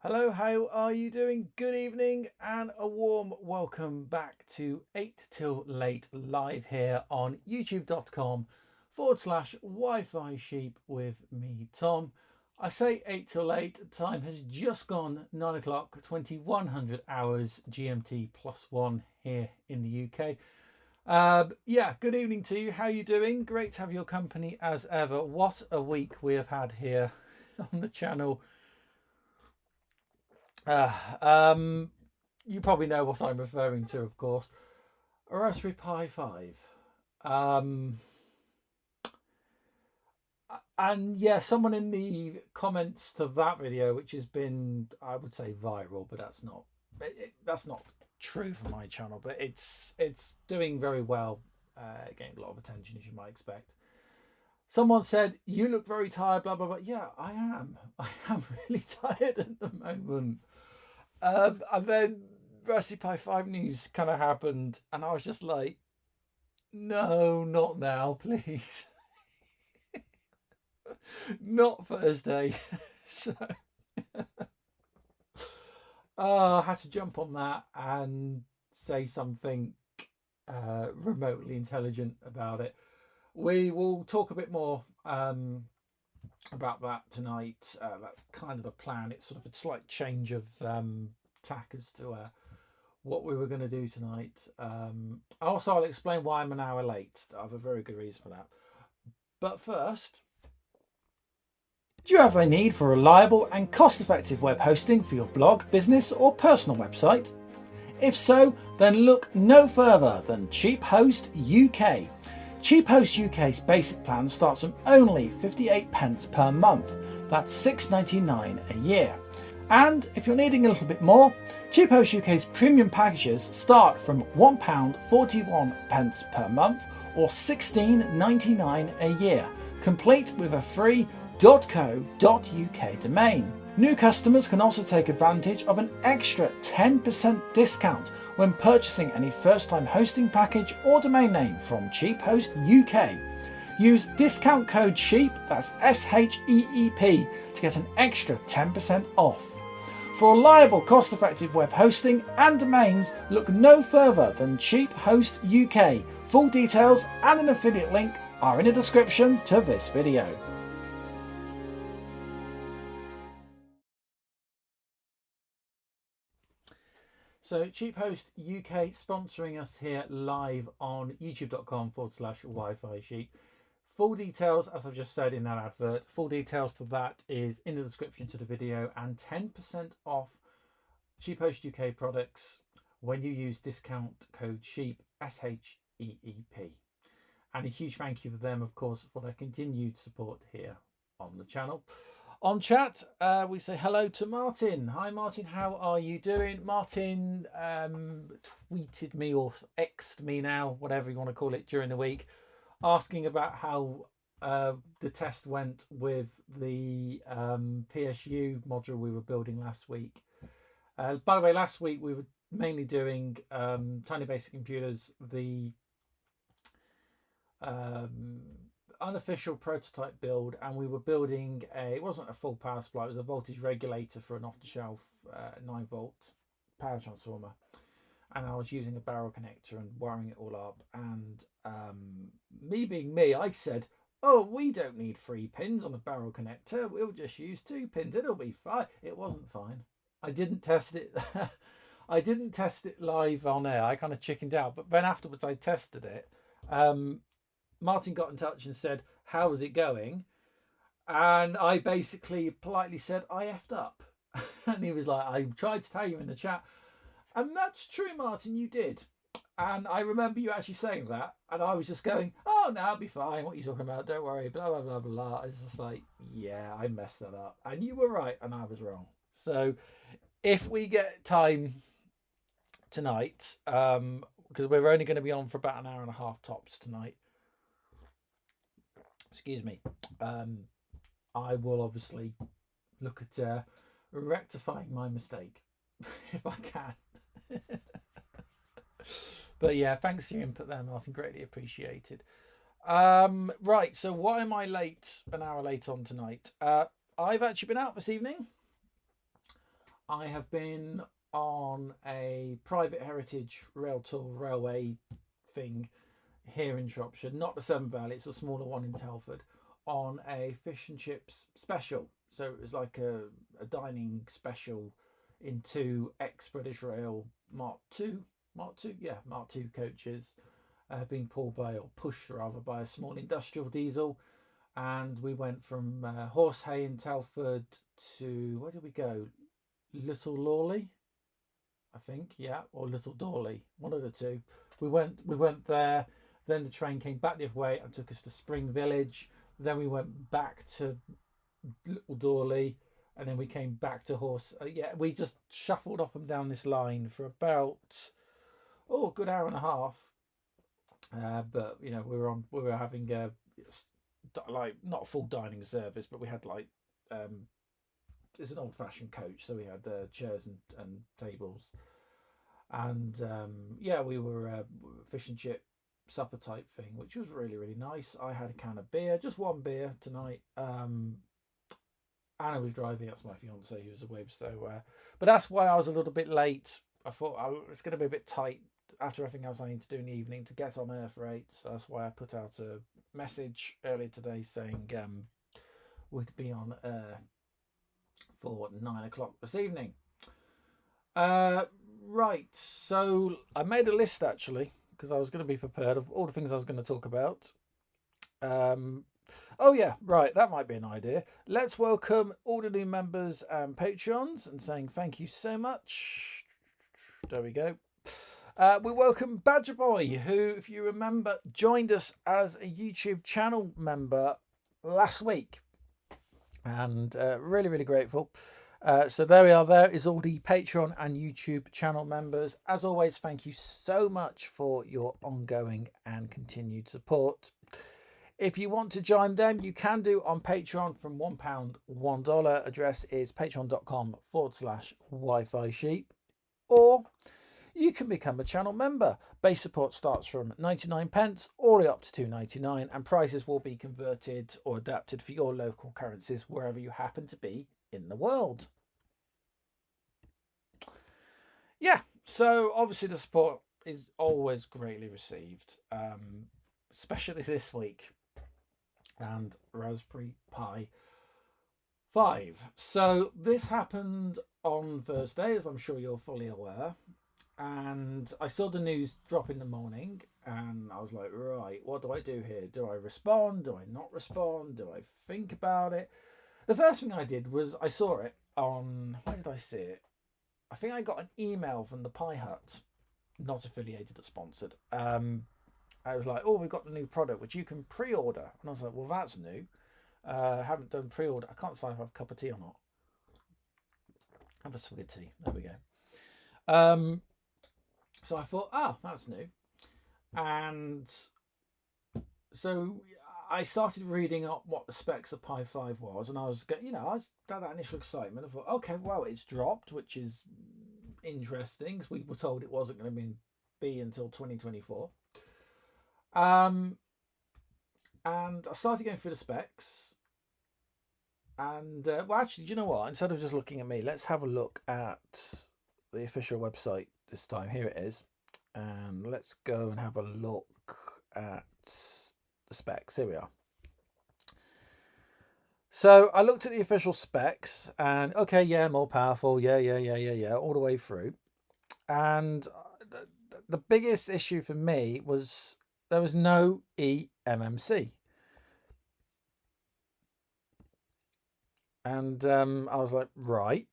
Hello, how are you doing? Good evening and a warm welcome back to 8 Till Late live here on youtube.com/Wi-Fi sheep with me, Tom. I say 8 till late, time has just gone 9 o'clock, 2100 hours GMT +1 here in the UK. Yeah, good evening to you. How are you doing? Great to have your company as ever. What a week we have had here on the channel. You probably know what I'm referring to, of course. A Raspberry Pi 5. Um, and yeah, someone in the comments to that video, which has been, I would say, viral, but that's not true for my channel. But it's doing very well, getting a lot of attention, as you might expect. Someone said, "You look very tired." Blah blah blah. Yeah, I am. I am really tired at the moment. And then Raspberry Pi 5 news kind of happened, and I was just like, no, not now, please. Not Thursday. So I had to jump on that and say something remotely intelligent about it. We will talk a bit more about that tonight. That's kind of the plan. It's sort of a slight change of tack as to what we were going to do tonight. Also, I'll explain why I'm an hour late. I have a very good reason for that. But first, do you have a need for reliable and cost-effective web hosting for your blog, business or personal website? If so, then look no further than Cheap Host UK. Cheap Host UK's basic plan starts from only 58p per month. That's £6.99 a year. And if you're needing a little bit more, Cheap Host UK's premium packages start from £1.41 per month or £16.99 a year, complete with a free .co.uk domain. New customers can also take advantage of an extra 10% discount when purchasing any first-time hosting package or domain name from Cheap Host UK. Use discount code SHEEP, that's SHEEP, to get an extra 10% off. For reliable, cost-effective web hosting and domains, look no further than Cheap Host UK. Full details and an affiliate link are in the description to this video. So Cheap Host UK sponsoring us here live on youtube.com/Wi-Fi sheep. Full details, as I've just said in that advert, full details to that is in the description to the video, and 10% off Cheap Host UK products when you use discount code SHEEP, SHEEP. And a huge thank you for them, of course, for their continued support here on the channel. On chat, we say hello to Martin. Hi, Martin. How are you doing? Martin tweeted me or X'd me now, whatever you want to call it, during the week, asking about how the test went with the PSU module we were building last week. By the way, last week we were mainly doing Tiny Basic Computers, the unofficial prototype build, and we were building it wasn't a full power supply, it was a voltage regulator for an off-the-shelf 9-volt power transformer, and I was using a barrel connector and wiring it all up, and me being me, I said, oh, we don't need 3 pins on a barrel connector, we'll just use 2 pins, it'll be fine. It wasn't fine. I didn't test it. I didn't test it live on air. I kind of chickened out, but then afterwards I tested it. Martin got in touch and said, how's it going? And I basically politely said, I effed up. And he was like, I tried to tell you in the chat. And that's true, Martin, you did. And I remember you actually saying that. And I was just going, oh, no, I'll be fine. What are you talking about? Don't worry, blah, blah, blah, blah. It's just like, yeah, I messed that up. And you were right and I was wrong. So if we get time tonight, because we're only going to be on for about an hour and a half tops tonight, excuse me, I will obviously look at rectifying my mistake if I can. But yeah, thanks for your input there, Martin, greatly appreciated. Right, so why am I late, an hour late on tonight? I've actually been out this evening. I have been on a private heritage rail tour railway thing here in Shropshire, not the Severn Valley, it's a smaller one in Telford, on a fish and chips special. So it was like a dining special in two ex-British Rail Mark II coaches, being pulled by, or pushed rather, by a small industrial diesel. And we went from Horsehay in Telford to, where did we go? Little Lawley, I think, yeah, or Little Dawley, one of the two. We went there. Then the train came back the other way and took us to Spring Village. Then we went back to Little Dawley, and then we came back to we just shuffled up and down this line for about a good hour and a half. But we were having like not a full dining service, but we had like it's an old-fashioned coach, so we had chairs and tables, and we were fish and chip supper type thing, which was really, really nice. I had a can of beer, just one beer tonight. Anna was driving. That's my fiance who was away, so but that's why I was a little bit late. I thought it's going to be a bit tight after everything else I need to do in the evening to get on air for 8. So that's why I put out a message earlier today saying we'd be on air for 9 o'clock this evening. Right, so I made a list actually because I was going to be prepared of all the things I was going to talk about. Oh yeah, right, that might be an idea. Let's welcome all the new members and Patreons and saying thank you so much. There we go. We welcome Badger Boy, who, if you remember, joined us as a YouTube channel member last week. And really, really grateful. So there we are. There is all the Patreon and YouTube channel members. As always, thank you so much for your ongoing and continued support. If you want to join them, you can do on Patreon from £1, $1. Address is patreon.com/Wi-Fi sheep. Or you can become a channel member. Base support starts from 99p all the way up to £2.99, and prices will be converted or adapted for your local currencies wherever you happen to be in the world. Yeah, so obviously the support is always greatly received, especially this week, and Raspberry Pi 5. So this happened on Thursday, as I'm sure you're fully aware. And I saw the news drop in the morning, and I was like, right, what do I do here? Do I respond? Do I not respond? Do I think about it? The first thing I did was I saw it on, where did I see it? I think I got an email from the Pi Hut, not affiliated or sponsored. I was like, oh, we've got the new product, which you can pre-order. And I was like, well, that's new. I haven't done pre-order. I can't decide if I have a cup of tea or not. Have a swig of tea. There we go. So I thought, that's new. And so I started reading up what the specs of Pi 5 was, and I was had that initial excitement. I thought, okay, well, it's dropped, which is interesting, because we were told it wasn't going to be until 2024. And I started going through the specs. And, actually, do you know what? Instead of just looking at me, let's have a look at the official website this time. Here it is. And let's go and have a look at the specs. Here we are. So I looked at the official specs, and okay, yeah, more powerful, yeah, all the way through. And the biggest issue for me was there was no eMMC. And I was like, right,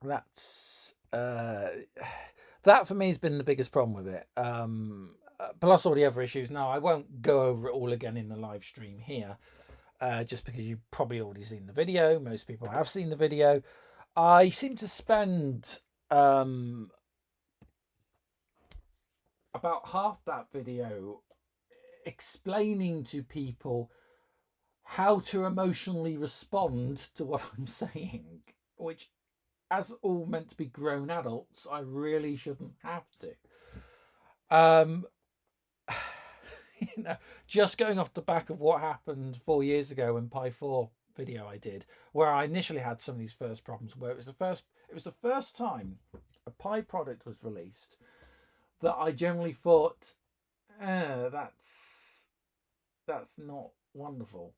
that's that for me has been the biggest problem with it. Plus all the other issues. Now, I won't go over it all again in the live stream here, just because you've probably already seen the video. Most people have seen the video. I seem to spend about half that video explaining to people how to emotionally respond to what I'm saying, which, as all meant to be grown adults, I really shouldn't have to. Just going off the back of what happened 4 years ago when Pi 4 video I did, where I initially had some of these first problems, where it was the first time a Pi product was released that I generally thought, that's not wonderful.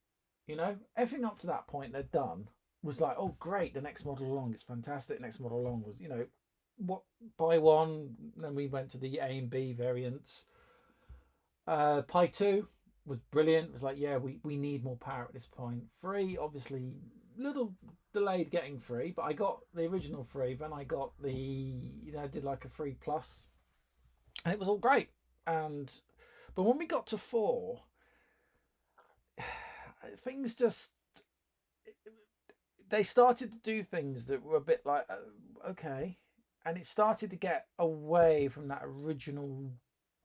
You know, everything up to that point they'd done was like, oh great, the next model along is fantastic. Next model along was, you know, what, Pi 1, then we went to the A and B variants. Pi 2 was brilliant. It was like, yeah, we need more power at this point. 3, obviously, little delayed getting 3, but I got the original 3. Then I got the, you know, I did like a 3 plus, and it was all great. But when we got to 4, things just, they started to do things that were a bit like, okay, and it started to get away from that original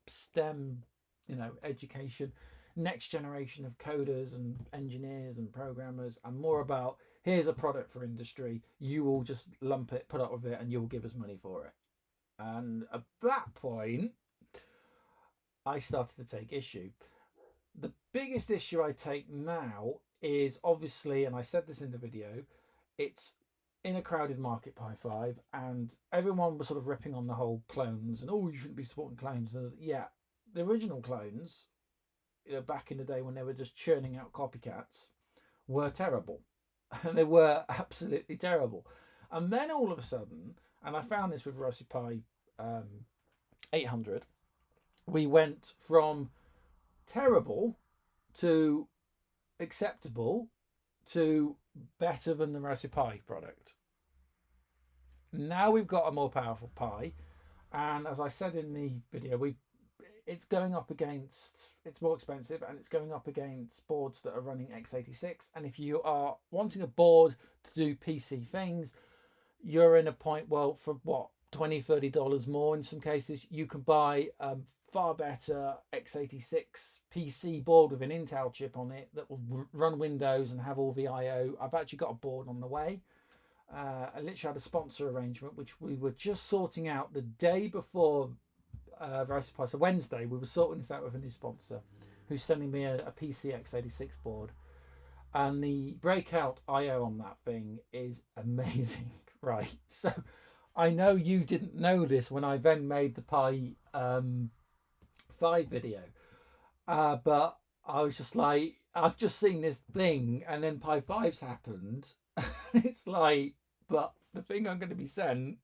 STEM, you know, education, next generation of coders and engineers and programmers, and more about, here's a product for industry, you will just lump it, put up with it, and you'll give us money for it. And at that point, I started to take issue. The biggest issue I take now is obviously, and I said this in the video, it's in a crowded market, Pi 5, and everyone was sort of ripping on the whole clones and, oh, you shouldn't be supporting clones. And yeah, the original clones, you know, back in the day when they were just churning out copycats, were terrible. And they were absolutely terrible. And then all of a sudden, and I found this with Raspberry Pi 800, we went from terrible to acceptable to better than the Raspberry Pi product. Now we've got a more powerful Pi, and as I said in the video, it's going up against, it's more expensive, and it's going up against boards that are running x86. And if you are wanting a board to do PC things, you're in a point, well, for what, $20-$30 more in some cases, you can buy far better x86 PC board with an Intel chip on it that will run Windows and have all the IO. I've actually got a board on the way. I literally had a sponsor arrangement, which we were just sorting out the day before Raspberry Pi. So Wednesday, we were sorting this out with a new sponsor who's sending me a PC x86 board. And the breakout IO on that thing is amazing, right? So I know you didn't know this when I then made the Pi 5 video, but I was just like, I've just seen this thing, and then Pi 5's happened. It's like, but the thing I'm going to be sent,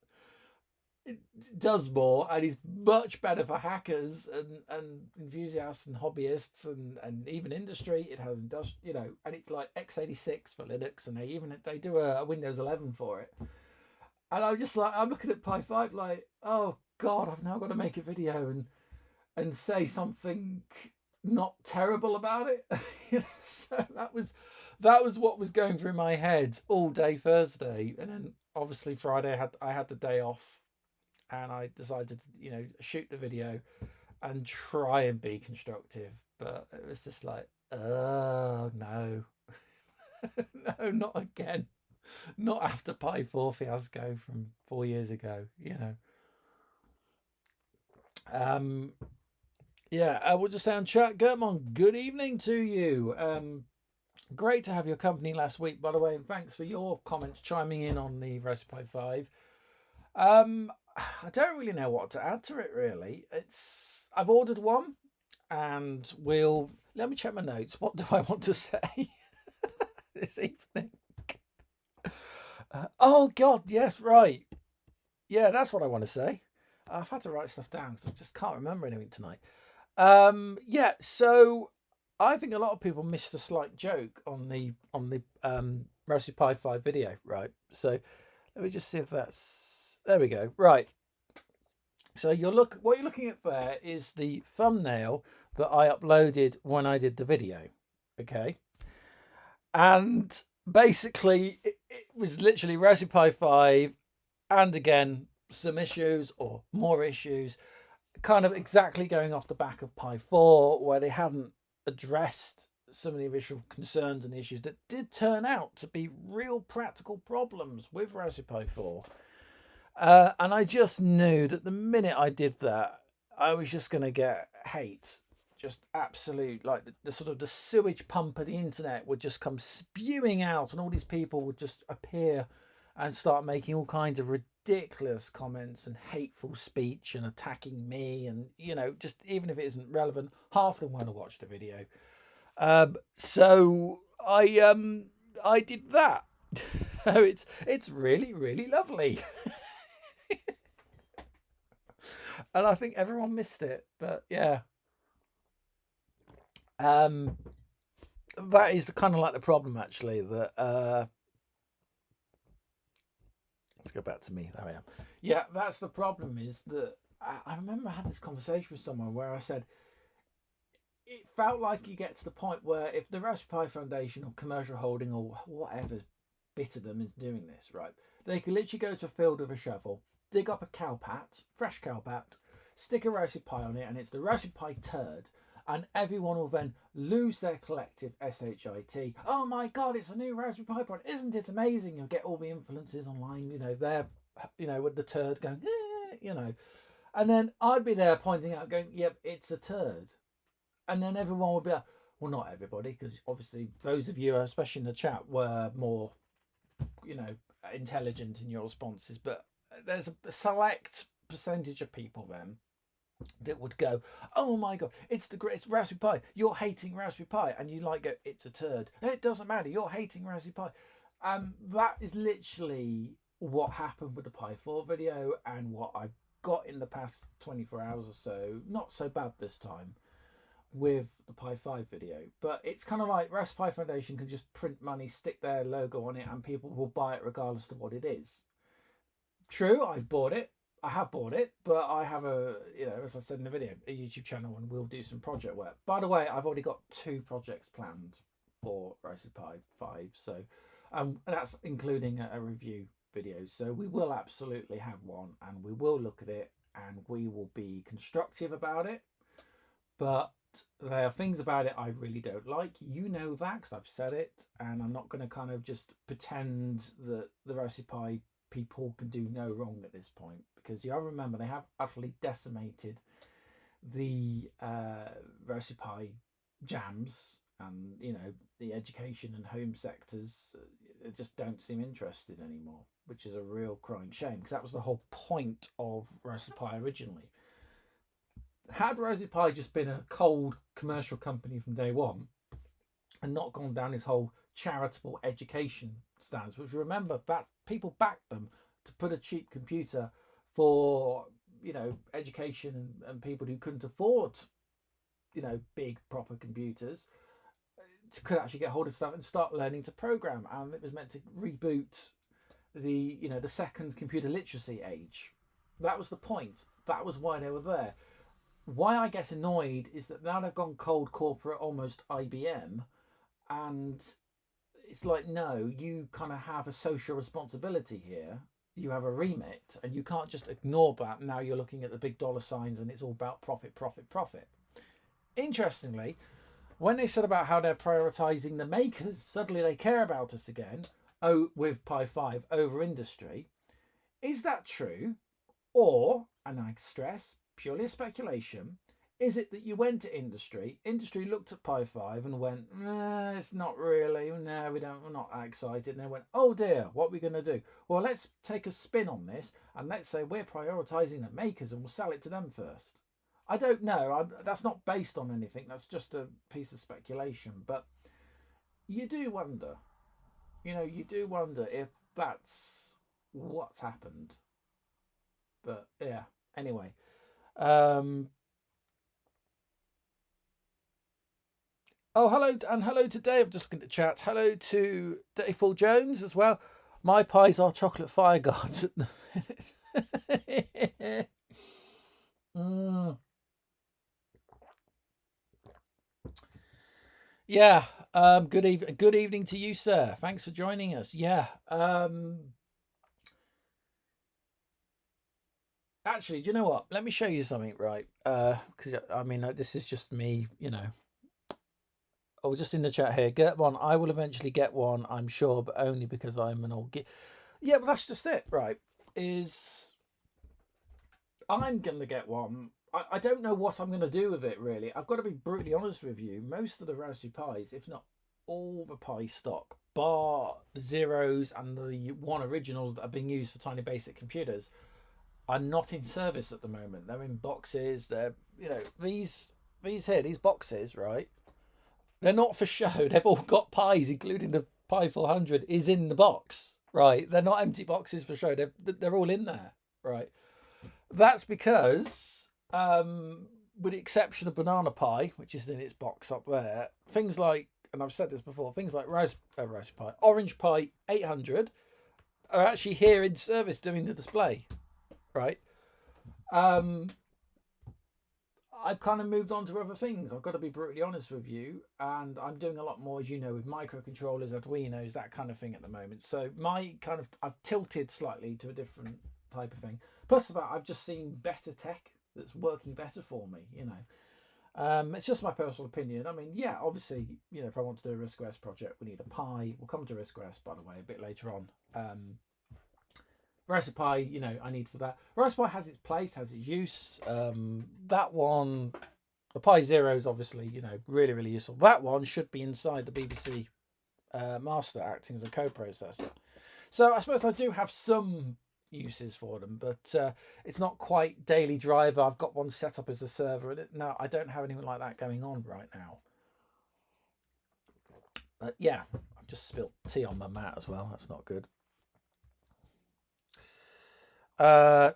it does more and is much better for hackers and enthusiasts and hobbyists and even industry. It has you know, and it's like x86 for Linux, and they do a Windows 11 for it. And I'm just like, I'm looking at Pi 5 like, oh God, I've now got to make a video and say something not terrible about it. So that was what was going through my head all day Thursday, and then obviously Friday I had the day off, and I decided to, you know, shoot the video and try and be constructive, but it was just like, oh no, no, not again, not after Pi 4 fiasco from 4 years ago, you know. Yeah, I will just say on chat, Gertmon, good evening to you. Great to have your company last week, by the way, and thanks for your comments chiming in on the Raspberry Pi 5. I don't really know what to add to it, really. I've ordered one, and let me check my notes. What do I want to say this evening? Oh God, yes, right. Yeah, that's what I want to say. I've had to write stuff down because I just can't remember anything tonight. Yeah, so I think a lot of people missed a slight joke on the Raspberry Pi 5 video, right? So let me just see if there we go. Right. So what you're looking at there is the thumbnail that I uploaded when I did the video. Okay. And basically it was literally Raspberry Pi 5 and again some issues or more issues, kind of exactly going off the back of Pi 4, where they hadn't addressed some of the original concerns and issues that did turn out to be real practical problems with Raspberry Pi 4. And I just knew that the minute I did that, I was just going to get hate just absolute, like the sort of the sewage pump of the internet would just come spewing out, and all these people would just appear and start making all kinds of ridiculous comments and hateful speech and attacking me, and just even if it isn't relevant, half of them won't have watched the video. So I did that. So it's really, really lovely. And I think everyone missed it, but yeah. That is kind of like the problem, actually, that let's go back to me. There I am. Yeah, that's the problem, is that I remember I had this conversation with someone where I said it felt like you get to the point where if the Raspberry Pi Foundation or commercial holding or whatever bit of them is doing this, right, they could literally go to a field with a shovel, dig up a cowpat, fresh cowpat, stick a Raspberry Pi on it, and it's the Raspberry Pi turd. And everyone will then lose their collective SHIT. Oh my God, it's a new Raspberry Pi product. Isn't it amazing? You'll get all the influencers online, they're, with the turd going, And then I'd be there pointing out, going, yep, it's a turd. And then everyone would be like, well, not everybody, because obviously those of you, especially in the chat, were more, intelligent in your responses. But there's a select percentage of people then that would go, oh my God, it's the greatest Raspberry Pi. You're hating Raspberry Pi. And you go, it's a turd. It doesn't matter. You're hating Raspberry Pi. That is literally what happened with the Pi 4 video and what I've got in the past 24 hours or so. Not so bad this time with the Pi 5 video. But it's kind of like Raspberry Pi Foundation can just print money, stick their logo on it, and people will buy it regardless of what it is. True, I bought it. I have bought it, but I have as I said in the video, a YouTube channel, and we'll do some project work. By the way, I've already got 2 projects planned for Raspberry Pi 5, so that's including a review video. So we will absolutely have one, and we will look at it, and we will be constructive about it. But there are things about it I really don't like. You know that, because I've said it, and I'm not going to kind of just pretend that the Raspberry Pi people can do no wrong at this point, because you have to remember they have utterly decimated the Raspberry Pi jams, and the education and home sectors just don't seem interested anymore, which is a real crying shame, because that was the whole point of Raspberry Pi originally. Had Raspberry Pi just been a cold commercial company from day one and not gone down this whole charitable education stance, which, remember, that people backed them to put a cheap computer for education and people who couldn't afford big proper computers could actually get hold of stuff and start learning to program. And it was meant to reboot the the second computer literacy age. That was the point. That was why they were there. Why I get annoyed is that now they've gone cold corporate, almost IBM, and it's like, no, you kind of have a social responsibility here. You have a remit, and you can't just ignore that. Now you're looking at the big dollar signs, and it's all about profit, profit, profit. Interestingly, when they said about how they're prioritizing the makers, suddenly they care about us again, with Pi 5 over industry. Is that true? Or, and I stress, purely a speculation, is it that you went to industry looked at Pi 5 and went, it's not really, no, we're not that excited. And they went, oh dear, what are we going to do? Well, let's take a spin on this, and let's say we're prioritizing the makers and we'll sell it to them first. I don't know. That's not based on anything. That's just a piece of speculation. But you do wonder, if that's what's happened. But yeah, anyway. Oh, hello, and hello to Dave. I'm just looking at the chat. Hello to Dave Paul Jones as well. My pies are chocolate fire guards at the minute. Yeah. Good evening to you, sir. Thanks for joining us. Yeah. Actually, do you know what? Let me show you something, right? Because this is just me, Oh, just in the chat here. Get one. I will eventually get one, I'm sure, but only because I'm an old git. Yeah, but that's just it, right? I'm gonna get one I don't know what I'm going to do with it, really. I've got to be brutally honest with you. Most of the Raspberry Pis, if not all the Pi stock, bar the zeros and the one originals that are being used for tiny basic computers, are not in service at the moment. They're in boxes. They're, these boxes, right? They're not for show. They've all got Pis, including the Pi 400 is in the box, right? They're not empty boxes for show. They're all in there, right? That's because, with the exception of Banana Pi, which is in its box up there, things like, and I've said this before, things like Raspberry Pi, Orange Pi 800 are actually here in service doing the display, right? I've kind of moved on to other things. I've got to be brutally honest with you, and I'm doing a lot more, as you know, with microcontrollers, Arduinos, that kind of thing at the moment. So I've tilted slightly to a different type of thing. Plus, that I've just seen better tech that's working better for me. It's just my personal opinion. I mean, yeah, obviously, if I want to do a RISC-OS project, we need a Pi. We'll come to RISC-OS, by the way, a bit later on. Raspberry Pi, I need for that. Raspberry Pi has its place, has its use. That one, the Pi Zero is obviously, really, really useful. That one should be inside the BBC master, acting as a co-processor. So I suppose I do have some uses for them, but it's not quite daily driver. I've got one set up as a server. No, I don't have anything like that going on right now. Yeah, I've just spilt tea on my mat as well. That's not good. I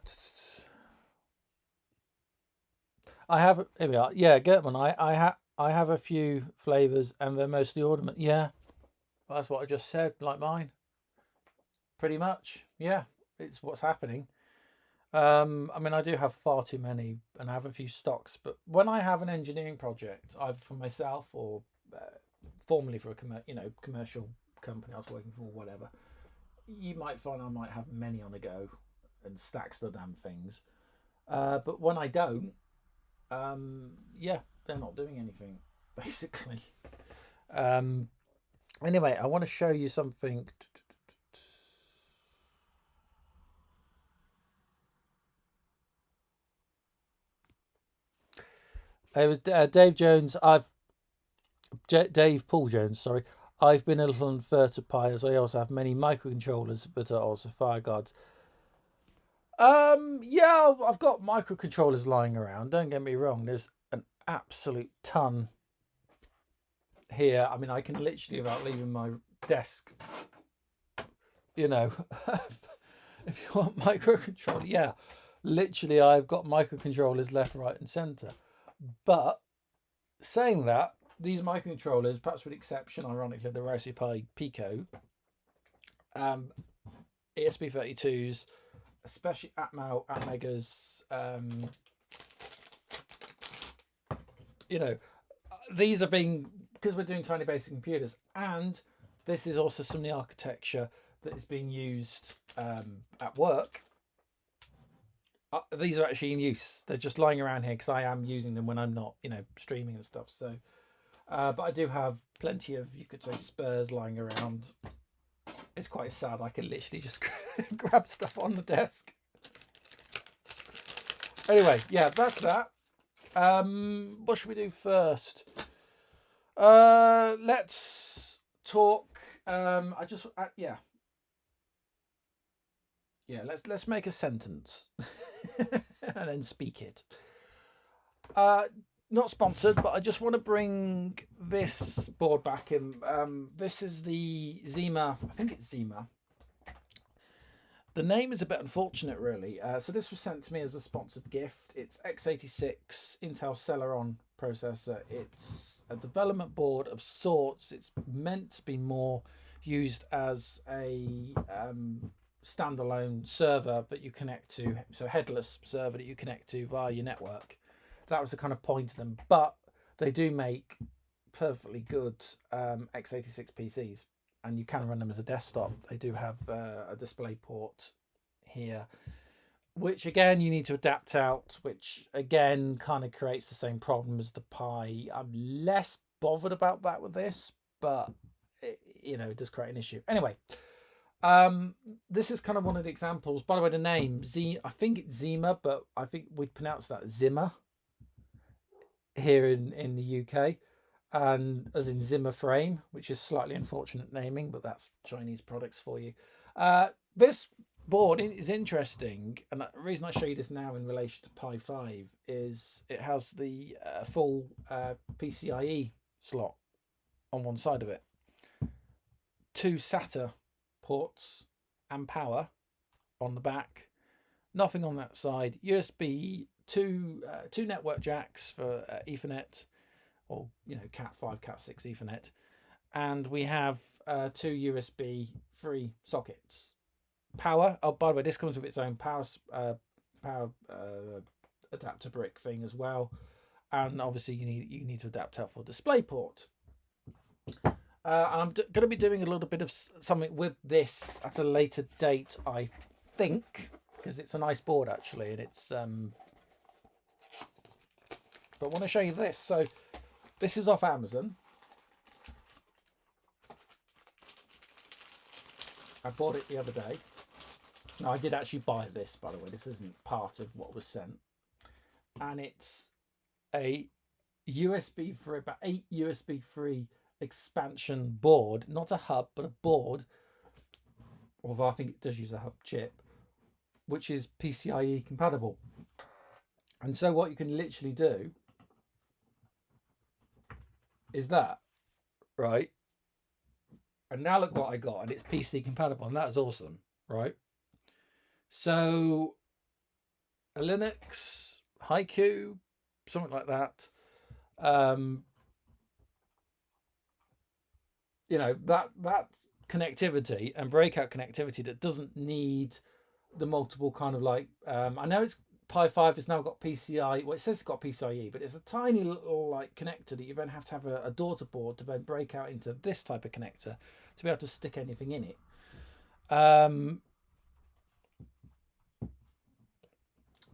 have. Here we are. Yeah, Gertman. I have a few flavors, and they're mostly ornament. Yeah, well, that's what I just said. Like mine, pretty much. Yeah, it's what's happening. I mean, I do have far too many, and I have a few stocks. But when I have an engineering project, either for myself or formerly for a commercial company I was working for, whatever, you might find I might have many on the go and stacks the damn things. But when I don't, yeah, they're not doing anything, basically. Anyway, I want to show you something. It was Dave Jones. Dave Paul Jones. Sorry, I've been a little unfair to Pi as I also have many microcontrollers, but are also fire guards. Yeah, I've got microcontrollers lying around. Don't get me wrong. There's an absolute ton here. I mean, I can literally, without leaving my desk, if you want microcontroller, yeah, literally, I've got microcontrollers left, right, and center. But saying that, these microcontrollers, perhaps with the exception, ironically, the Raspberry Pi Pico, ESP32s, especially Atmegas, these are being, because we're doing tiny basic computers, and this is also some of the architecture that is being used at work. These are actually in use. They're just lying around here because I am using them when I'm not, streaming and stuff. So, but I do have plenty of, you could say, spares lying around. It's quite sad. I can literally just grab stuff on the desk. Anyway, yeah, that's that. What should we do first? Let's talk. Let's make a sentence and then speak it. Not sponsored, but I just want to bring this board back in. This is the Zima. I think it's Zima. The name is a bit unfortunate, really. So this was sent to me as a sponsored gift. It's x86 Intel Celeron processor. It's a development board of sorts. It's meant to be more used as a standalone server that you connect to, so headless server that you connect to via your network. That was the kind of point of them, but they do make perfectly good x86 PCs, and you can run them as a desktop. They do have a display port here, which again you need to adapt out, which again kind of creates the same problem as the Pi. I'm less bothered about that with this, but it does create an issue. Anyway, This is kind of one of the examples. By the way, the name I think it's Zima, but I think we'd pronounce that Zimmer here in the UK, and as in Zimmer frame, which is slightly unfortunate naming, but that's Chinese products for you. This board is interesting, and the reason I show you this now in relation to Pi 5 is it has the full PCIe slot on one side of it, 2 SATA ports and power on the back, nothing on that side, USB, two network jacks for Ethernet, or Cat5, Cat6 Ethernet, and we have 2 USB 3 sockets. Power. Oh, by the way, this comes with its own power adapter brick thing as well, and obviously you need to adapt out for DisplayPort. And I'm going to be doing a little bit of something with this at a later date, I think, because it's a nice board actually, and it's but I want to show you this. So this is off Amazon. I bought it the other day. No, I did actually buy this, by the way. This isn't part of what was sent. And it's a USB for about 8 USB 3 expansion board, not a hub, but a board. Although I think it does use a hub chip, which is PCIe compatible. And so what you can literally do is that, right? And now look what I got, and it's PC compatible, and that is awesome, right? So a Linux, Haiku, something like that. That connectivity and breakout connectivity that doesn't need the multiple kind of like, I know it's Pi 5 has now got PCI. Well, it says it's got PCIe, but it's a tiny little like connector that you then have to have a daughter board to then break out into this type of connector to be able to stick anything in it.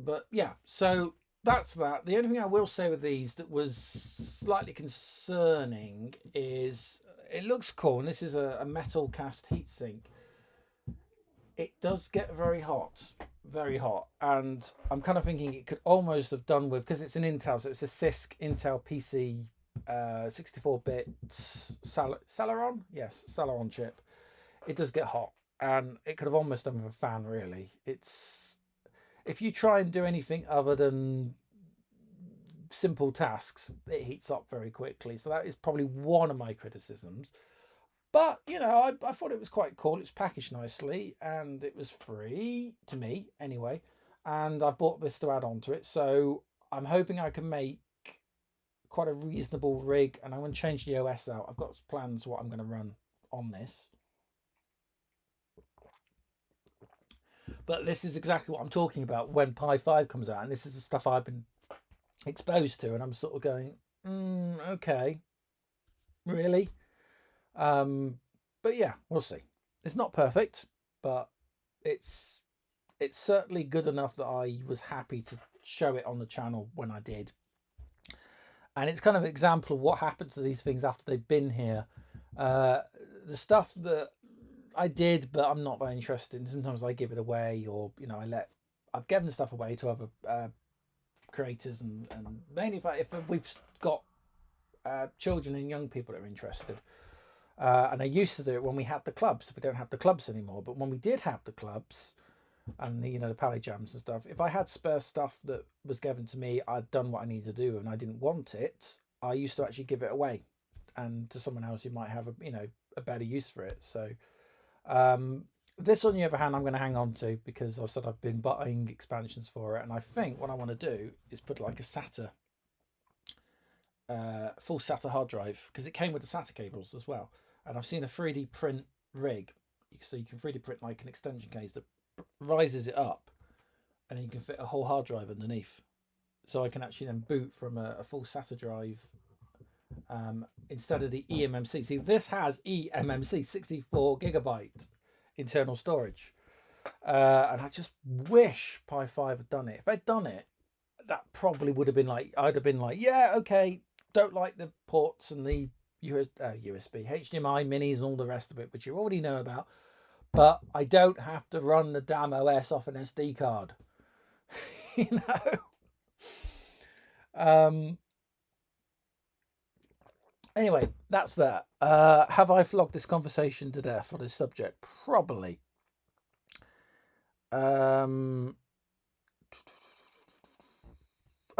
But yeah, so that's that. The only thing I will say with these that was slightly concerning is it looks cool, and this is a metal cast heatsink. It does get very hot, and I'm kind of thinking it could almost have done with, because it's an Intel, so it's a CISC Intel PC 64-bit Celeron, yes, Celeron chip. It does get hot, and it could have almost done with a fan. Really, it's if you try and do anything other than simple tasks, it heats up very quickly. So that is probably one of my criticisms. But, I thought it was quite cool. It's packaged nicely, and it was free to me anyway. And I bought this to add on to it. So I'm hoping I can make quite a reasonable rig, and I'm going to change the OS out. I've got plans what I'm going to run on this. But this is exactly what I'm talking about when Pi 5 comes out. And this is the stuff I've been exposed to. And I'm sort of going, okay, really? But yeah, we'll see. It's not perfect, but it's certainly good enough that I was happy to show it on the channel when I did. And it's kind of an example of what happens to these things after they've been here. The stuff that I did, but I'm not very interested in. Sometimes I give it away, or I've given stuff away to other creators, and mainly if we've got children and young people that are interested. And I used to do it when we had the clubs. We don't have the clubs anymore, but when we did have the clubs and the Pally Jams and stuff, if I had spare stuff that was given to me, I'd done what I needed to do, and I didn't want it, I used to actually give it away, and to someone else who might have a better use for it. So this, on the other hand, I'm going to hang on to, because I said I've been buying expansions for it, and I think what I want to do is put like a SATA, full SATA hard drive, because it came with the SATA cables as well. And I've seen a 3D print rig, so you can 3D print like an extension case that rises it up, and then you can fit a whole hard drive underneath. So I can actually then boot from a full SATA drive instead of the eMMC. See, this has eMMC, 64 gigabyte internal storage. And I just wish Pi 5 had done it. If they'd done it, that probably would have been like, I'd have been like, yeah, okay, don't like the ports and the USB, HDMI, minis, and all the rest of it, which you already know about. but I don't have to run the damn OS off an SD card. You know. Anyway, that's that. Have I flogged this conversation to death on this subject? Probably. Oh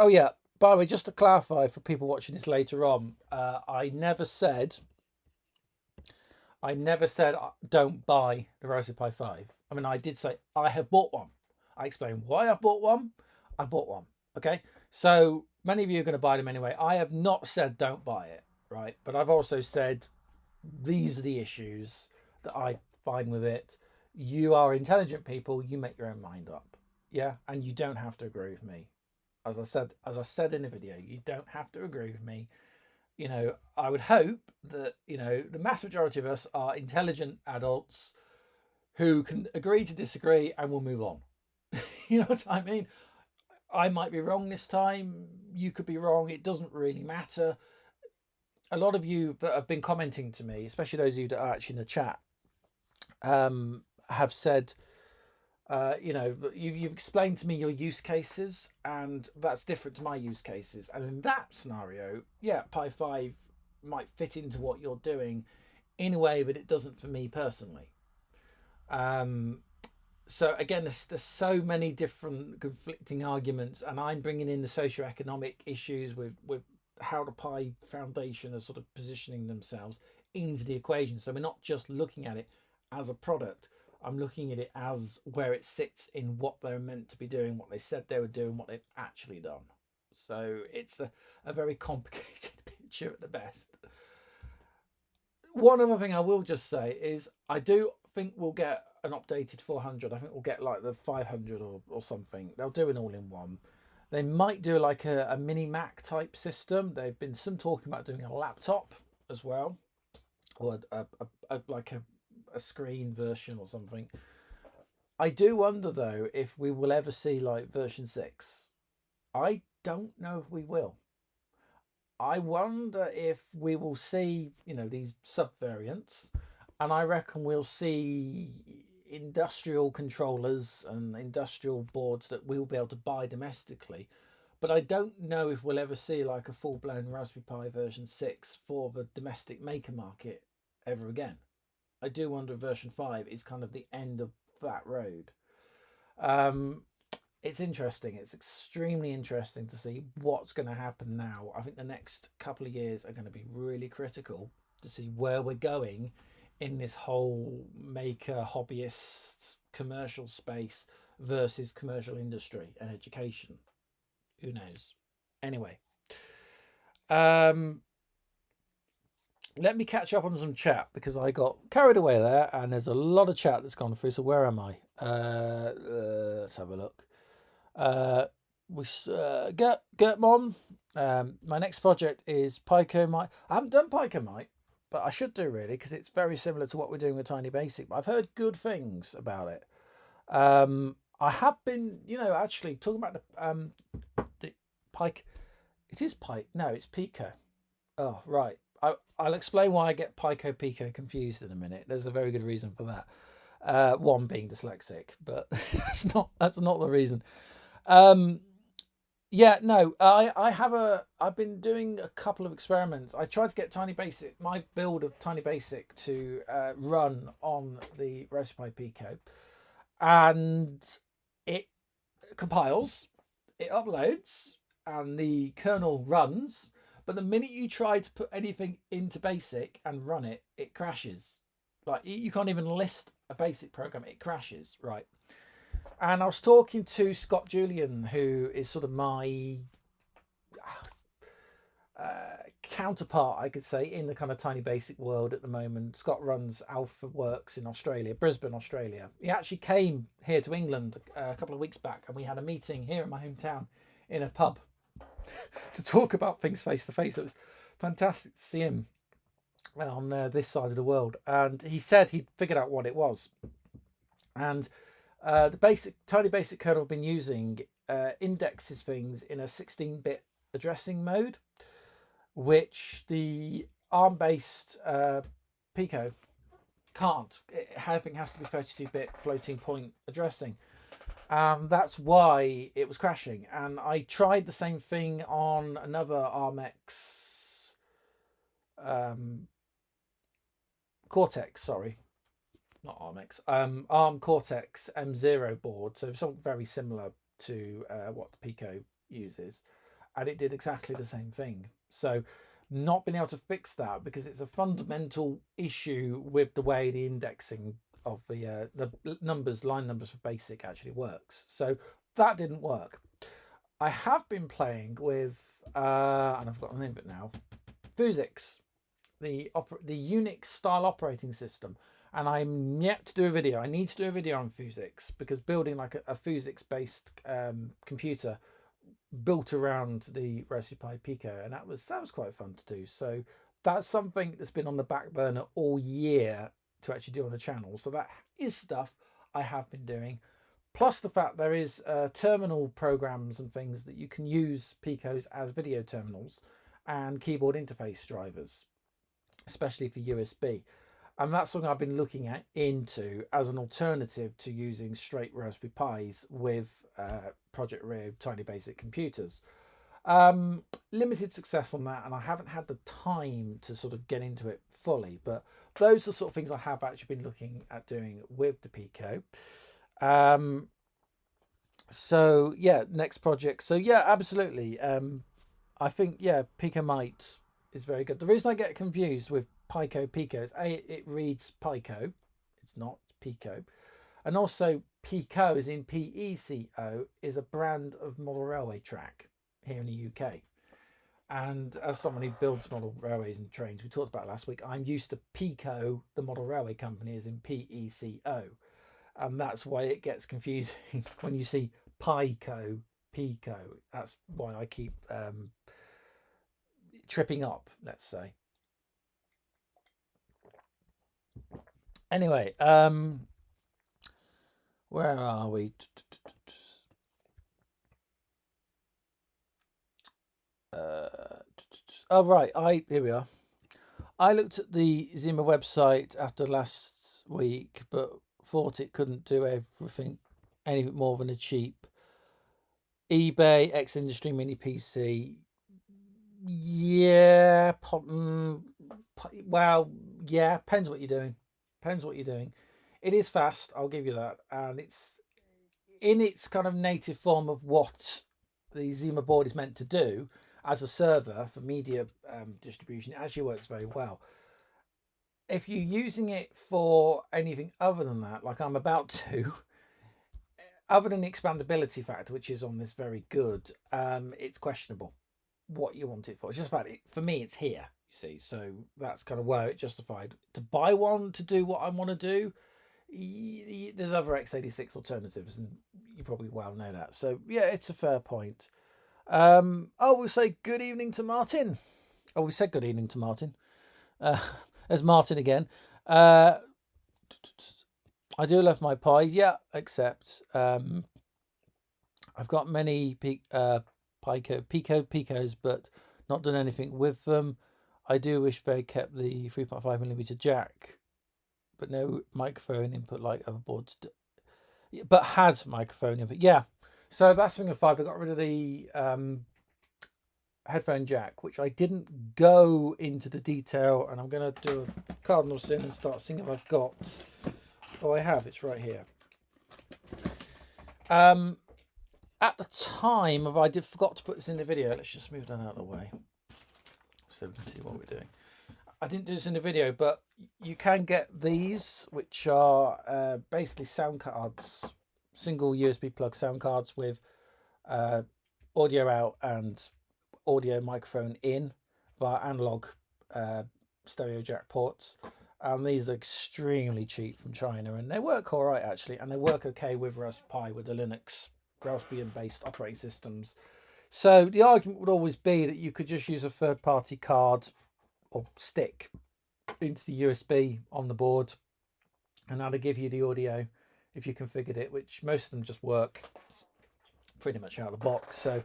yeah. By the way, just to clarify for people watching this later on, I never said don't buy the Raspberry Pi 5. I mean, I did say I have bought one. I explained why I bought one. I bought one. Okay. So many of you are going to buy them anyway. I have not said don't buy it, right? But I've also said these are the issues that I find with it. You are intelligent people. You make your own mind up. Yeah. And you don't have to agree with me. As I said in the video, you don't have to agree with me. You know, I would hope that, you know, the mass majority of us are intelligent adults who can agree to disagree and will move on. You know what I mean? I might be wrong this time. You could be wrong. It doesn't really matter. A lot of you that have been commenting to me, especially those of you that are actually in the chat, have said, you know, you've explained to me your use cases, and that's different to my use cases. And in that scenario, yeah, Pi 5 might fit into what you're doing in a way that it doesn't for me personally. So again, there's so many different conflicting arguments, and I'm bringing in the socioeconomic issues with how the Pi Foundation are sort of positioning themselves into the equation. So we're not just looking at it as a product. I'm looking at it as where it sits in what they're meant to be doing, what they said they were doing, what they've actually done. So it's a very complicated picture at the best. One other thing I will just say is I do think we'll get an updated 400. I think we'll get like the 500 or something. They'll do an all-in-one. They might do like a mini Mac type system. They've been some talking about doing a laptop as well, or like a screen version or something. I do wonder though if we will ever see like version 6. I don't know if we will. I wonder if we will see, you know, these sub variants, and I reckon we'll see industrial controllers and industrial boards that we'll be able to buy domestically. But I don't know if we'll ever see like a full-blown Raspberry Pi version 6 for the domestic maker market ever again. I do wonder if version 5 is kind of the end of that road. It's interesting. It's extremely interesting to see what's going to happen now. I think the next couple of years are going to be really critical to see where we're going in this whole maker, hobbyist, commercial space versus commercial industry and education. Who knows? Anyway, let me catch up on some chat because I got carried away there, and there's a lot of chat that's gone through. So where am I? Let's have a look. Gertmon. My next project is Picomite. I haven't done Picomite, but I should do really because it's very similar to what we're doing with Tiny Basic. But I've heard good things about it. I have been, you know, actually talking about the Pike. It is Pike. No, it's Pico. Oh, right. I'll explain why I get Pico confused in a minute. There's a very good reason for that. One being dyslexic, but that's not the reason. Yeah, no, I've been doing a couple of experiments. I tried to get my build of Tiny Basic to run on the Raspberry Pi Pico, and it compiles, it uploads, and the kernel runs. But the minute you try to put anything into BASIC and run it, it crashes. Like you can't even list a BASIC program; it crashes, right? And I was talking to Scott Julian, who is sort of my counterpart, I could say, in the kind of Tiny Basic world at the moment. Scott runs Alpha Works in Australia, Brisbane, Australia. He actually came here to England a couple of weeks back, and we had a meeting here in my hometown in a pub to talk about things face to face. It was fantastic to see him on this side of the world. And he said he'd figured out what it was. And the Tiny Basic kernel I've been using indexes things in a 16-bit addressing mode, which the ARM-based Pico can't. Everything has to be 32-bit floating point addressing. That's why it was crashing. And I tried the same thing on another ARMX Cortex, sorry, not ARMX, ARM Cortex M0 board. So something very similar to what the Pico uses, and it did exactly the same thing. So not being able to fix that because it's a fundamental issue with the way the indexing of the numbers, line numbers for BASIC actually works. So that didn't work. I have been playing with, and I've got the name of it now, Physix, the Unix style operating system. And I'm yet to do a video. I need to do a video on Physix because building like a Physix based computer built around the Raspberry Pi Pico, and that was quite fun to do. So that's something that's been on the back burner all year to actually do on the channel. So that is stuff I have been doing. Plus the fact there is terminal programs and things that you can use Picos as video terminals and keyboard interface drivers, especially for USB. And that's something I've been looking into as an alternative to using straight Raspberry Pis with Project Rio Tiny Basic computers. Limited success on that, and I haven't had the time to sort of get into it fully, but those are the sort of things I have actually been looking at doing with the Pico. So yeah, next project. So yeah, absolutely. I think, yeah, Pico Mite is very good. The reason I get confused with Pico is it reads Pico, it's not Pico, and also Pico is in PECO is a brand of model railway track here in the UK. And as someone who builds model railways and trains, we talked about last week, I'm used to Pico, the model railway company, is in PECO, and that's why it gets confusing when you see Pico. That's why I keep tripping up, let's say. Anyway, where are we? Oh right, here we are. I looked at the Zima website after last week, but thought it couldn't do everything, anything more than a cheap eBay X Industry Mini PC. Yeah, well, yeah, depends what you're doing. Depends what you're doing. It is fast, I'll give you that, and it's in its kind of native form of what the Zima board is meant to do as a server for media distribution. It actually works very well. If you're using it for anything other than that, like I'm about to, other than the expandability factor, which is on this very good, it's questionable what you want it for. It's just about it. For me, it's here, you see. So that's kind of where it justified to buy one to do what I want to do. There's other x86 alternatives, and you probably well know that. So yeah, it's a fair point. We'll say good evening to Martin. Oh, we said good evening to Martin. There's Martin again. I do love my pies, yeah, except I've got many Picos, but not done anything with them. I do wish they kept the 3.5mm jack, but no microphone input like other boards do. But had microphone input, yeah. So that's thing of 5. I got rid of the headphone jack, which I didn't go into the detail, and I'm going to do a cardinal sin and start seeing if I've got. Oh, I have. It's right here. At the time of I forgot to put this in the video. Let's just move that out of the way so we can see what we're doing. I didn't do this in the video, but you can get these, which are basically sound cards, single USB plug sound cards with audio out and audio microphone in via analog stereo jack ports. And these are extremely cheap from China, and they work all right actually, and they work okay with Raspberry Pi, with the Linux Raspbian based operating systems. So the argument would always be that you could just use a third-party card or stick into the USB on the board, and that'll give you the audio if you configured it, which most of them just work pretty much out of the box. So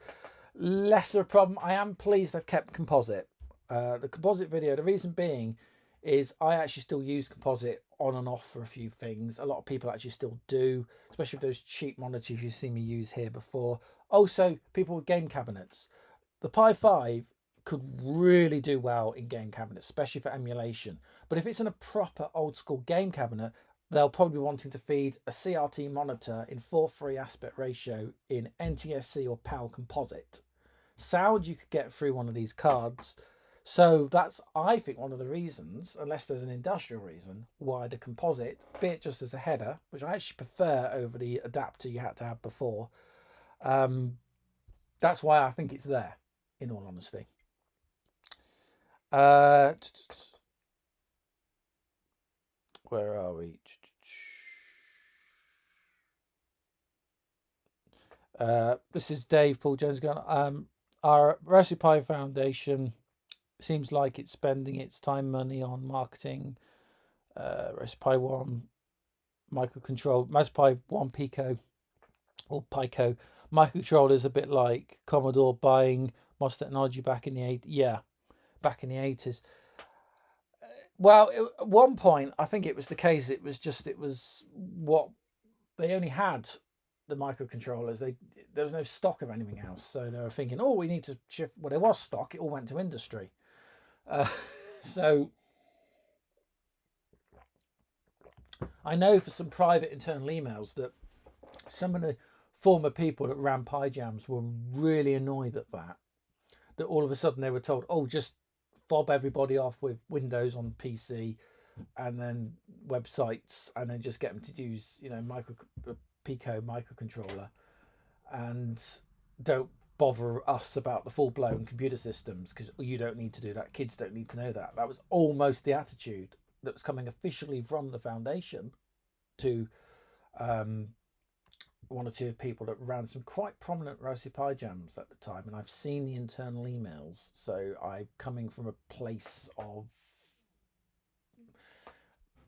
less of a problem. I am pleased I've kept composite. The composite video, the reason being is I actually still use composite on and off for a few things. A lot of people actually still do, especially with those cheap monitors you've seen me use here before. Also, people with game cabinets. The Pi 5 could really do well in game cabinets, especially for emulation. But if it's in a proper old school game cabinet, they'll probably be wanting to feed a CRT monitor in 4:3 aspect ratio in NTSC or PAL composite. Sound you could get through one of these cards. So that's, I think, one of the reasons, unless there's an industrial reason, why the composite, be it just as a header, which I actually prefer over the adapter you had to have before, that's why I think it's there, in all honesty. Where are we? This is Dave Paul Jones going. Our Raspberry Pi Foundation seems like it's spending its time, money on marketing. Raspberry Pi 1 microcontroller, Raspberry Pi 1 Pico or Pico microcontrollers, a bit like Commodore buying MOS technology back in the 80s. Yeah, back in the 80s. Well, at one point, I think it was the case. It was what they only had, the microcontrollers. There was no stock of anything else, so they were thinking, oh, we need to shift. Well, there was stock. It all went to industry. So I know for some private internal emails that some of the former people that ran Pi Jams were really annoyed at that all of a sudden they were told, oh, just fob everybody off with Windows on PC and then websites, and then just get them to use, Pico microcontroller, and don't bother us about the full-blown computer systems because you don't need to do that. Kids don't need to know that. That was almost the attitude that was coming officially from the foundation to one or two people that ran some quite prominent Raspberry Pi Jams at the time, and I've seen the internal emails, so I'm coming from a place of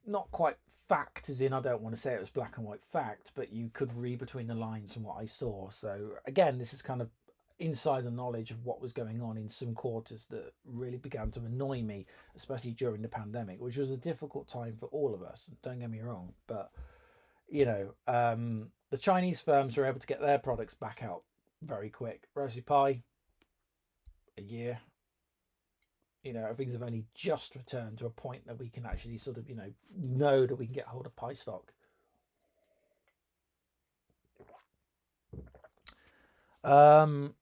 not quite fact, as in I don't want to say it was black and white fact, but you could read between the lines from what I saw. So again, this is kind of insider knowledge of what was going on in some quarters that really began to annoy me, especially during the pandemic, which was a difficult time for all of us, don't get me wrong, but the Chinese firms were able to get their products back out very quick. Raspberry Pi, a year. Things have only just returned to a point that we can actually sort of, know that we can get hold of Pi stock. From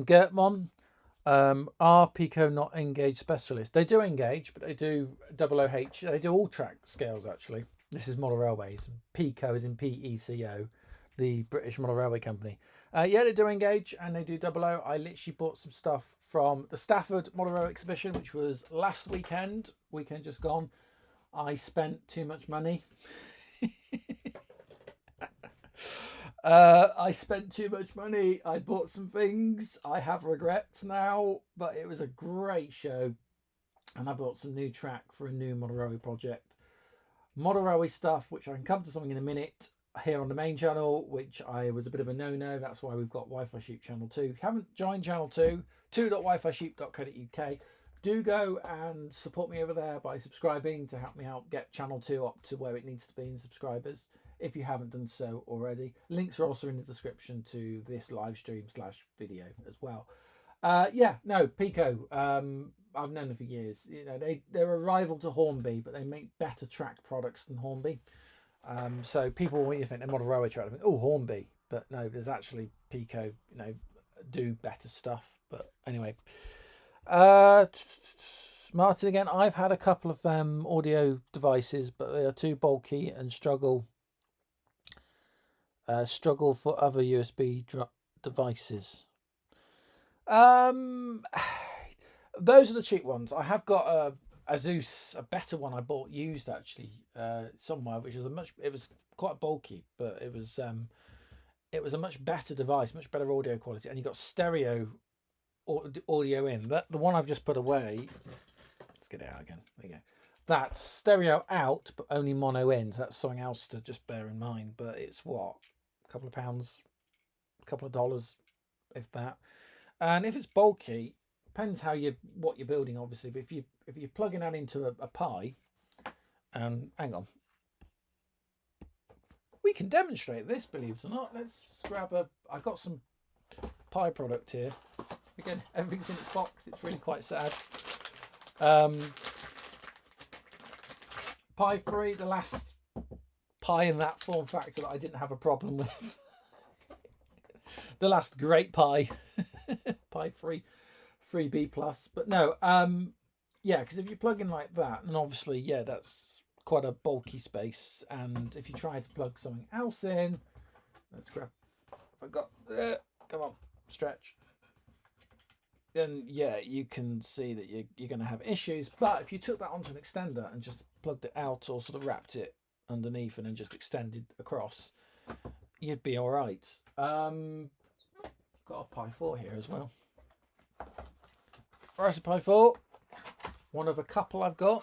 Gertmon, are Pico not engaged specialists? They do engage, but they do OOH. They do all track scales, actually. This is Model Railways. Pico is in PECO, the British Model Railway Company. Yeah, they do engage and they do OO. I literally bought some stuff from the Stafford Model Railway exhibition, which was last weekend just gone. I spent too much money. I spent too much money. I bought some things. I have regrets now, but it was a great show. And I bought some new track for a new Model Railway project. Model Railway stuff, which I can come to something in a minute, here on the main channel, which I was a bit of a no-no. That's why we've got Wi-Fi Sheep channel 2. If you haven't joined channel 2, 2.wifisheep.co.uk, do go and support me over there by subscribing to help me out get channel 2 up to where it needs to be in subscribers, if you haven't done so already. Links are also in the description to this live stream / video as well. Pico, I've known them for years. They're a rival to Hornby, but they make better track products than Hornby. So people, when you think they're Model Railway track, they think, oh, Hornby, but no, there's actually Pico, do better stuff. But anyway, Martin again. I've had a couple of audio devices, but they are too bulky and struggle for other USB devices. Those are the cheap ones. I have got a Zeus, a better one I bought used actually somewhere, which was it was quite bulky, but it was a much better device, much better audio quality, and you got stereo audio in. The one I've just put away. Let's get it out again. There you go. That's stereo out, but only mono in. So that's something else to just bear in mind. But it's what, a couple of pounds, a couple of dollars, if that. And if it's bulky, depends what you're building, obviously. But if you're plugging that into a Pi, And hang on, we can demonstrate this, believe it or not. Let's grab I got some Pi product here. Again, everything's in its box. It's really quite sad. Pi 3, the last Pi in that form factor that I didn't have a problem with. The last great Pi. Pi 3, 3B plus. But no, yeah, because if you plug in like that, and obviously, yeah, that's quite a bulky space. And if you try to plug something else in, let's grab, I got, come on, stretch. Then yeah, you can see that you're going to have issues. But if you took that onto an extender and just plugged it out, or sort of wrapped it underneath and then just extended across, you'd be all right. Got a Pi 4 here as well. Raspberry Pi 4, one of a couple I've got.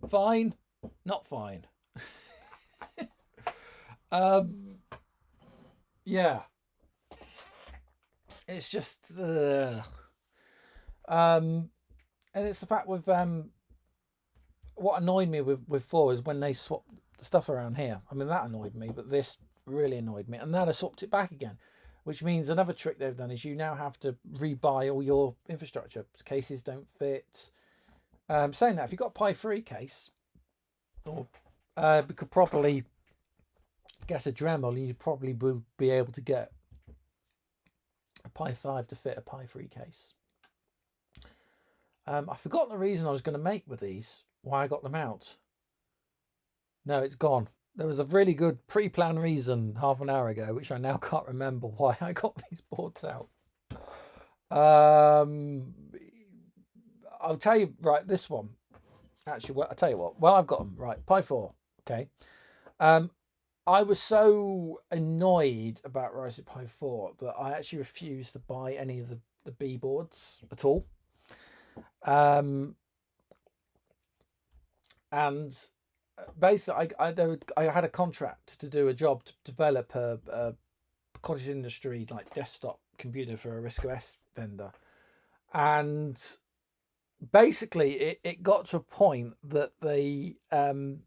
Fine, not fine. Yeah, it's just and it's the fact with what annoyed me with 4 is when they swapped stuff around here. I mean, that annoyed me, but this really annoyed me, and now they swapped it back again, which means another trick they've done is you now have to rebuy all your infrastructure. Cases don't fit. Saying that, if you've got a Pi 3 case, or we could probably get a Dremel, you probably would be able to get a Pi 5 to fit a Pi 3 case. I forgot the reason I was going to make with these, why I got them out. No, it's gone. There was a really good pre-planned reason half an hour ago, which I now can't remember why I got these boards out. I'll tell you, right, this one. Actually, well, I'll tell you what. Well, I've got them. Right, Pi 4. Okay. I was so annoyed about Raspberry Pi 4 that I actually refused to buy any of the B boards at all. And basically, I had a contract to do a job to develop a cottage industry like desktop computer for a RISC-OS vendor, and basically it got to a point that they had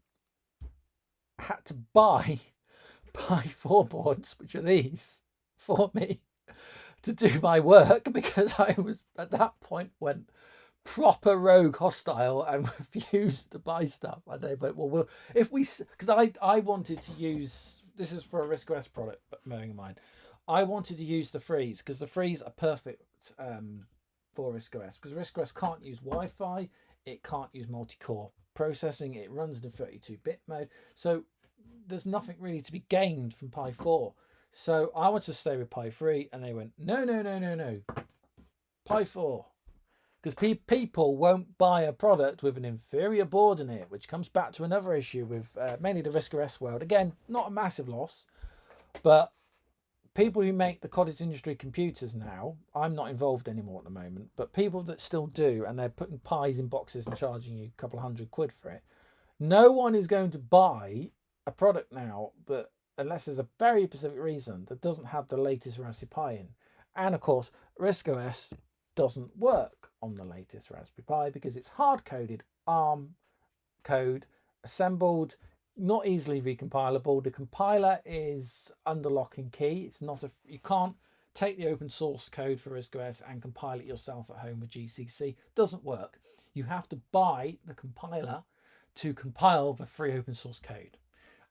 to buy Pi 4 boards, which are these, for me to do my work, because I was at that point went proper rogue hostile and refused to buy stuff. I know, but well, if we, because I wanted to use, this is for a RISC-OS product, but bearing in mind, I wanted to use the freeze because the freeze are perfect for RISC-OS, because RISC-OS can't use Wi-Fi, it can't use multi-core processing, it runs in a 32-bit mode, so there's nothing really to be gained from Pi 4. So I wanted to stay with Pi 3, and they went, no, Pi 4. Because people won't buy a product with an inferior board in it, which comes back to another issue with mainly the RISC-OS world. Again, not a massive loss, but people who make the cottage industry computers now, I'm not involved anymore at the moment, but people that still do, and they're putting pies in boxes and charging you a couple of £100 for it, no one is going to buy a product now that, unless there's a very specific reason, that doesn't have the latest Raspberry Pi in. And of course, RISC-OS doesn't work on the latest Raspberry Pi because it's hard-coded ARM code, assembled, not easily recompilable. The compiler is under lock and key. It's not you can't take the open source code for RISC-OS and compile it yourself at home with GCC. Doesn't work. You have to buy the compiler to compile the free open source code.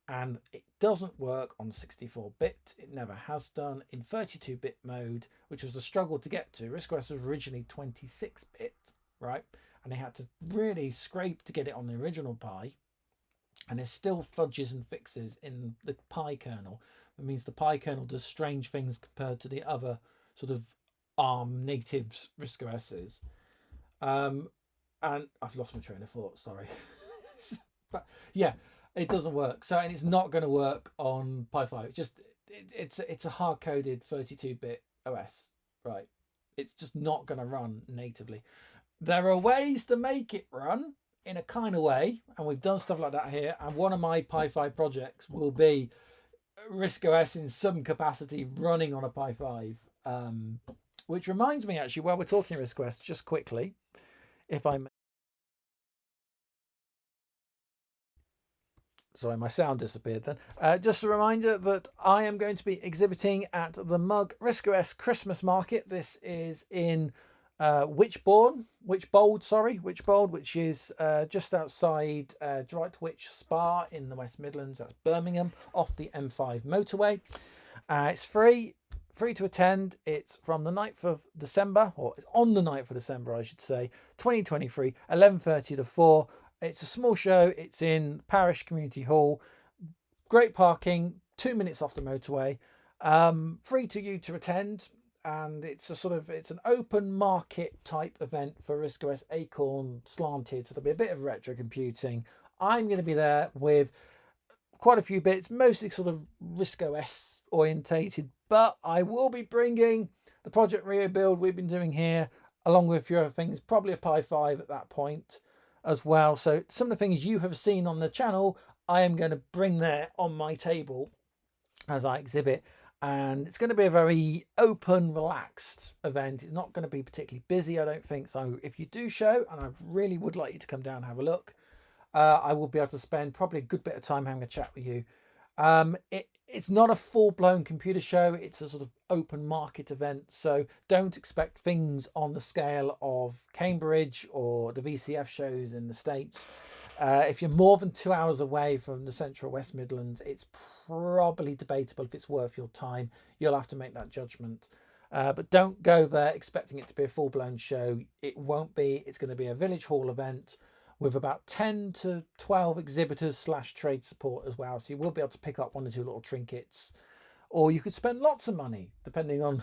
And it doesn't work on 64-bit. It never has done. In 32-bit mode, which was a struggle to get to. RISC-OS was originally 26-bit, right? And they had to really scrape to get it on the original Pi. And there's still fudges and fixes in the Pi kernel. It means the Pi kernel does strange things compared to the other sort of ARM natives RISC-OSs. And I've lost my train of thought, sorry. But yeah, it doesn't work. So, and it's not going to work on Pi 5. It's a hard-coded 32-bit OS, right? It's just not going to run natively. There are ways to make it run in a kind of way, and we've done stuff like that here. And one of my Pi 5 projects will be RISC-OS in some capacity running on a Pi 5. Which reminds me, actually, while we're talking RISC-OS, just quickly, if I may. Sorry, my sound disappeared then. Just a reminder that I am going to be exhibiting at the Mug Risco-S Christmas Market. This is in Wychbold, which is just outside Droitwich Spa in the West Midlands. That's Birmingham, off the M5 motorway. It's free to attend. It's from the 9th of December, or it's on the 9th of December, I should say, 2023, 11:30 to 4. It's a small show. It's in Parish Community Hall. Great parking, 2 minutes off the motorway. Free to you to attend. And it's an open market type event for Risco-S Acorn slanted. So there'll be a bit of retro computing. I'm going to be there with quite a few bits, mostly sort of Risco-S orientated, but I will be bringing the Project Rio build we've been doing here, along with a few other things, probably a Pi 5 at that point as well. So some of the things you have seen on the channel, I am going to bring there on my table as I exhibit. And it's going to be a very open, relaxed event. It's not going to be particularly busy, I don't think. So if you do show, and I really would like you to come down and have a look, I will be able to spend probably a good bit of time having a chat with you. It's not a full-blown computer show. It's a sort of open market event. So don't expect things on the scale of Cambridge or the VCF shows in the States. If you're more than 2 hours away from the central West Midlands, it's probably debatable if it's worth your time. You'll have to make that judgment. But don't go there expecting it to be a full-blown show. It won't be. It's going to be a village hall event with about 10 to 12 exhibitors / trade support as well. So you will be able to pick up 1 or 2 little trinkets, or you could spend lots of money depending on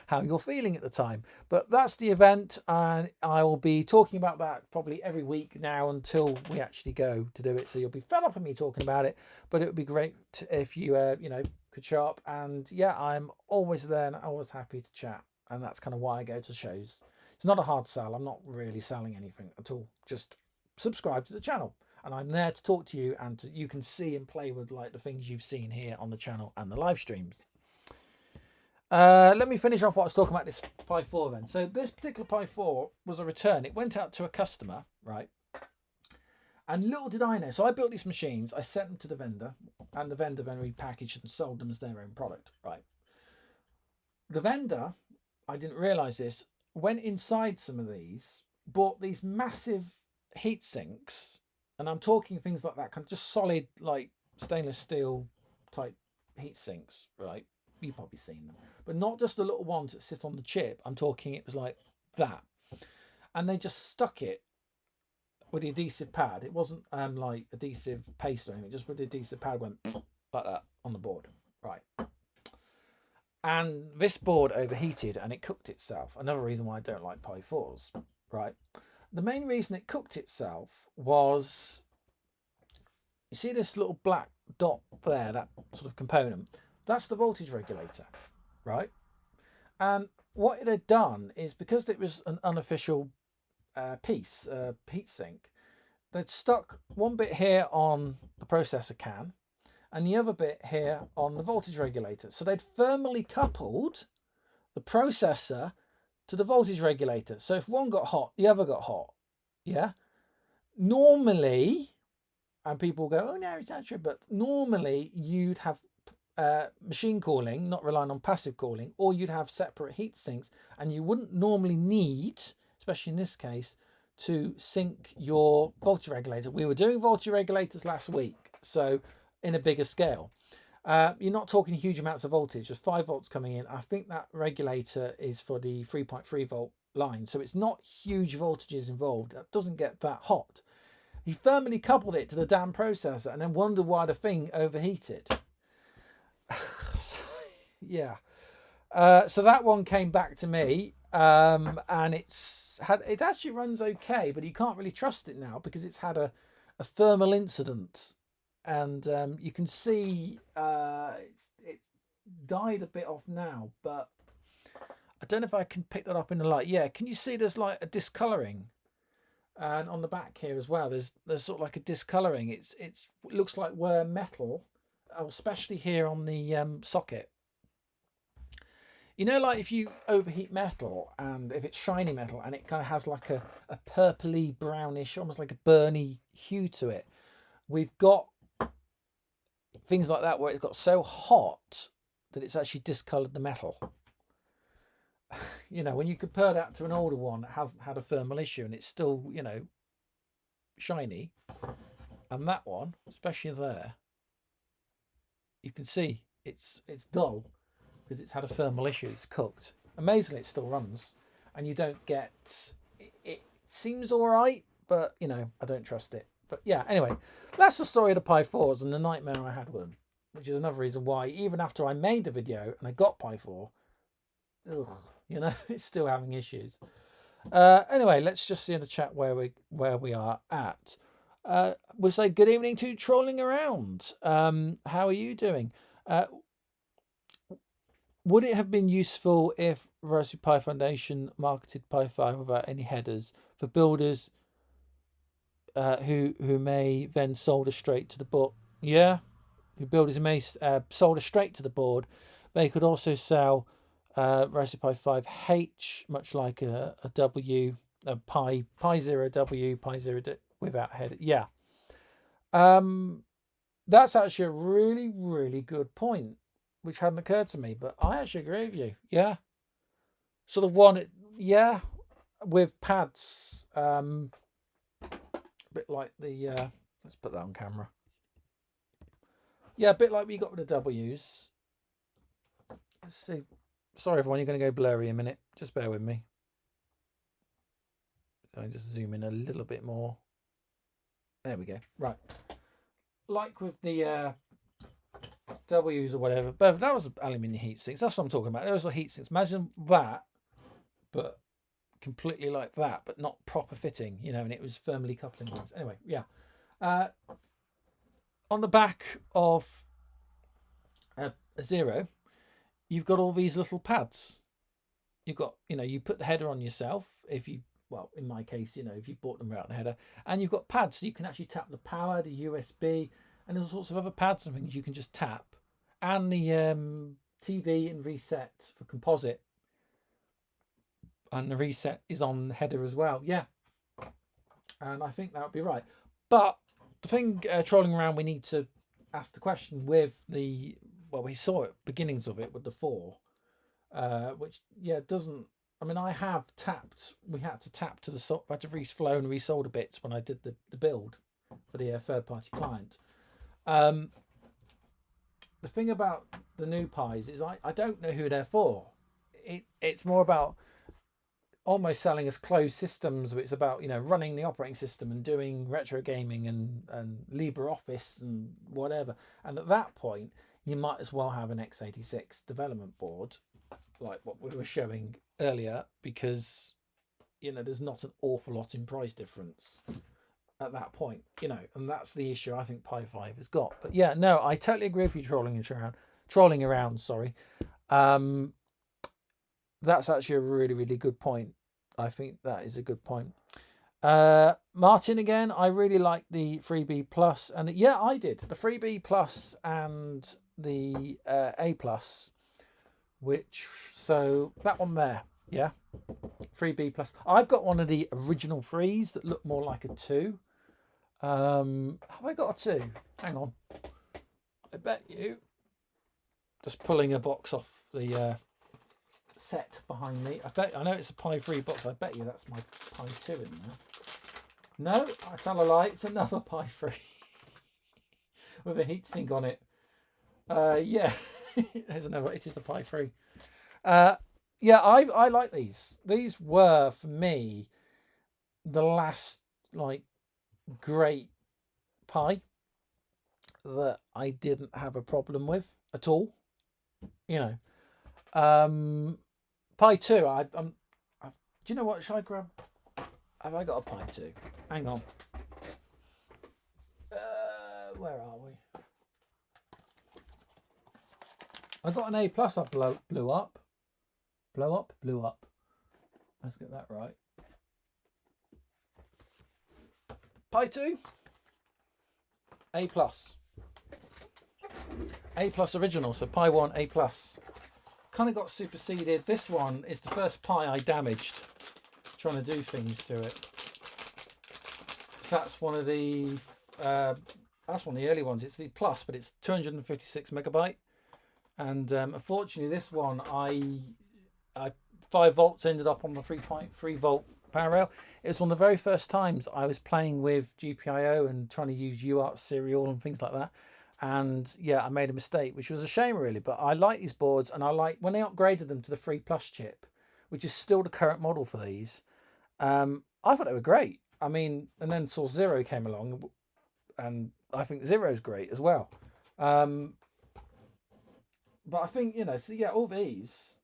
how you're feeling at the time. But that's the event, and I will be talking about that probably every week now until we actually go to do it. So you'll be fed up of me talking about it, but it would be great if you could show up. And yeah, I'm always there and always happy to chat, and that's kind of why I go to shows. It's not a hard sell. I'm not really selling anything at all. Just subscribe to the channel, and I'm there to talk to you, and you can see and play with like the things you've seen here on the channel and the live streams. Let me finish off what I was talking about this Pi 4 then. So this particular Pi 4 was a return. It went out to a customer, right? And little did I know. So I built these machines. I sent them to the vendor, and the vendor then repackaged and sold them as their own product, right? The vendor, I didn't realize this, went inside some of these, bought these massive heat sinks, and I'm talking things like that, kind of just solid, like stainless steel type heat sinks, right? You've probably seen them, but not just the little ones that sit on the chip. I'm talking it was like that, and they just stuck it with the adhesive pad. It wasn't like adhesive paste or anything, just with the adhesive pad went like that on the board, right? And this board overheated and it cooked itself. Another reason why I don't like Pi 4s, right? The main reason it cooked itself was, you see this little black dot there, that sort of component? That's the voltage regulator, right? And what it had done is, because it was an unofficial piece, heat sink, they'd stuck one bit here on the processor can and the other bit here on the voltage regulator. So they'd thermally coupled the processor to the voltage regulator. So if one got hot, the other got hot. Yeah. Normally, and people go, oh no, it's not true, but normally you'd have machine cooling, not relying on passive cooling, or you'd have separate heat sinks, and you wouldn't normally need, especially in this case, to sync your voltage regulator. We were doing voltage regulators last week, so in a bigger scale. You're not talking huge amounts of voltage, just 5 volts coming in. I think that regulator is for the 3.3 volt line, so it's not huge voltages involved. It doesn't get that hot. He thermally coupled it to the damn processor and then wondered why the thing overheated. Yeah. So that one came back to me, and it actually runs okay, but you can't really trust it now because it's had a thermal incident. And you can see it's died a bit off now, but I don't know if I can pick that up in the light. Yeah, can you see there's like a discoloring? And on the back here as well, there's sort of like a discoloring. It looks like wear metal, especially here on the socket. You know, like if you overheat metal, and if it's shiny metal and it kind of has like a purpley brownish, almost like a burny hue to it. We've got things like that, where it's got so hot that it's actually discoloured the metal. You know, when you compare that to an older one that hasn't had a thermal issue and it's still, you know, shiny, and that one, especially there, you can see it's dull because it's had a thermal issue. It's cooked. Amazingly, it still runs, and you don't get. It seems all right, but you know, I don't trust it. But yeah, anyway, that's the story of the Pi 4s and the nightmare I had with them, which is another reason why, even after I made the video and I got Pi 4, ugh, you know, it's still having issues. Anyway, let's just see in the chat where we are at. We'll say good evening to Trolling Around. How are you doing? Would it have been useful if Raspberry Pi Foundation marketed Pi 5 without any headers for builders who may then solder straight to the board? Yeah, who builders may solder straight to the board. They could also sell Raspberry Pi 5H, much like a W, a Pi 0W, Pi 0 without header. Yeah, that's actually a really, really good point, which hadn't occurred to me, but I actually agree with you. Yeah, sort of one, yeah, with pads, a bit like the. Let's put that on camera. Yeah, a bit like we got with the W's. Let's see. Sorry, everyone, you're going to go blurry in a minute. Just bear with me. So I just zoom in a little bit more. There we go. Right. Like with the W's or whatever, but that was aluminium heat sinks. That's what I'm talking about. Those are heat sinks. Imagine that, but completely like that, but not proper fitting, you know, and it was firmly coupling things. Anyway, yeah. On the back of a Zero, you've got all these little pads. You've got, you know, you put the header on yourself if you, well, in my case, you know, if you bought them without the header, and you've got pads so you can actually tap the power, the USB, and there's all sorts of other pads and things you can just tap, and the TV and reset for composite, and the reset is on the header as well. Yeah, and I think that would be right. But the thing, trolling around, we need to ask the question with the, well, we saw it, beginnings of it with the 4, which, yeah, doesn't, I mean, I have tapped, we had to tap to the, I had to reflow and resolder bits when I did the build for the third-party client. The thing about the new Pis is I don't know who they're for. It's more about almost selling us closed systems. It's about, you know, running the operating system and doing retro gaming and LibreOffice and whatever. And at that point, you might as well have an x86 development board, like what we were showing earlier, because, you know, there's not an awful lot in price difference at that point, you know, and that's the issue I think Pi 5 has got. But yeah, no, I totally agree with you trolling around, sorry. That's actually a really, really good point. I think that is a good point. Martin again, I really like the 3B Plus, and yeah, I did the 3B Plus and the A Plus, which, so that one there, yeah, 3B Plus. I've got one of the original 3s that look more like a 2. Have I got a 2? Hang on, I bet you. Just pulling a box off the set behind me. I know it's a Pi 3 box. I bet you that's my Pi 2 in there. No, I tell a lie. It's another Pi 3 with a heatsink on it. Yeah, there's another. It is a Pi 3. Yeah, I like these. These were for me the last like great Pi that I didn't have a problem with at all. You know, Pi 2. Do you know what? Should I grab? Have I got a Pi 2? Hang on. Where are we? I got an A plus. I blew up. Blew up. Let's get that right. Pi 2. A plus. A plus original. So Pi 1 A plus. Kind of got superseded. This one is the first Pi I damaged trying to do things to it. That's one of the That's one of the early ones. It's the Plus, but it's 256 megabyte. And unfortunately, this one, I 5 volts ended up on the 3.3 volt power rail. It was one of the very first times I was playing with GPIO and trying to use UART serial and things like that. And yeah, I made a mistake, which was a shame really. But I like these boards, and I like when they upgraded them to the 3 Plus chip, which is still the current model for these. I thought they were great. I mean, and then Source Zero came along, and I think Zero's great as well. But I think, so yeah, all these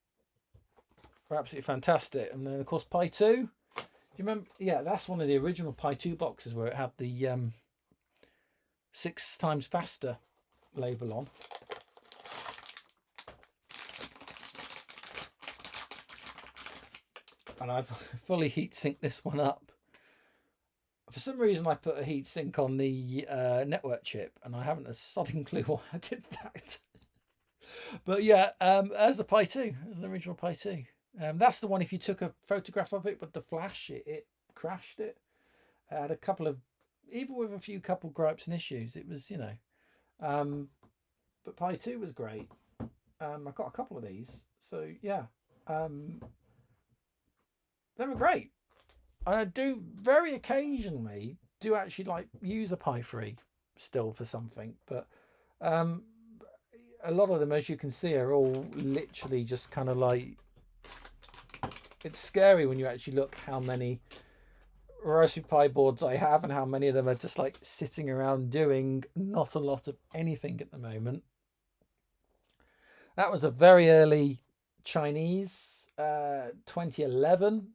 are absolutely fantastic. And then of course Pi 2. Do you remember? Yeah, that's one of the original Pi 2 boxes where it had the 6 times faster label on. And I've fully heatsinked this one up. For some reason, I put a heatsink on the network chip, and I haven't a sodding clue why I did that. But yeah, as the Pi 2, as the original Pi 2. That's the one, if you took a photograph of it with the flash, it crashed it. I had a couple of, even with a few couple gripes and issues, it was, but Pi 2 was great. I got a couple of these. So yeah, they were great. I do very occasionally do actually like use a Pi 3 still for something, but a lot of them, as you can see, are all literally just kind of like, it's scary when you actually look how many Raspberry Pi boards I have and how many of them are just like sitting around doing not a lot of anything at the moment. That was a very early Chinese 2011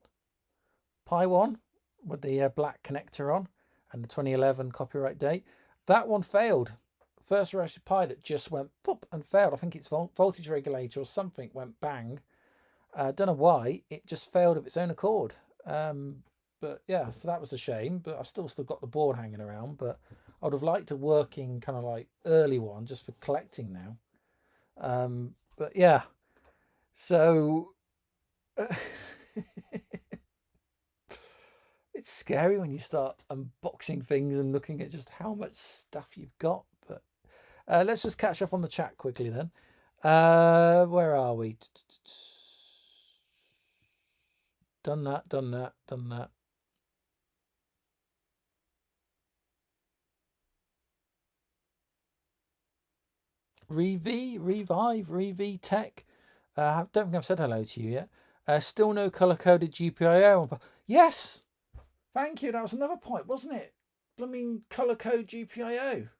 Pi 1 with the black connector on and the 2011 copyright date. That one failed. First Raspberry Pi that just went pop and failed. I think its voltage regulator or something went bang. Don't know why. It just failed of its own accord. But yeah, so that was a shame. But I've still got the board hanging around. But I would have liked a working kind of like early one just for collecting now. But yeah, so it's scary when you start unboxing things and looking at just how much stuff you've got. But let's just catch up on the chat quickly then. Where are we? Done that. Revive Tech. Don't think I've said hello to you yet. Still no color-coded GPIO. Yes! Thank you. That was another point, wasn't it? Blooming color code GPIO,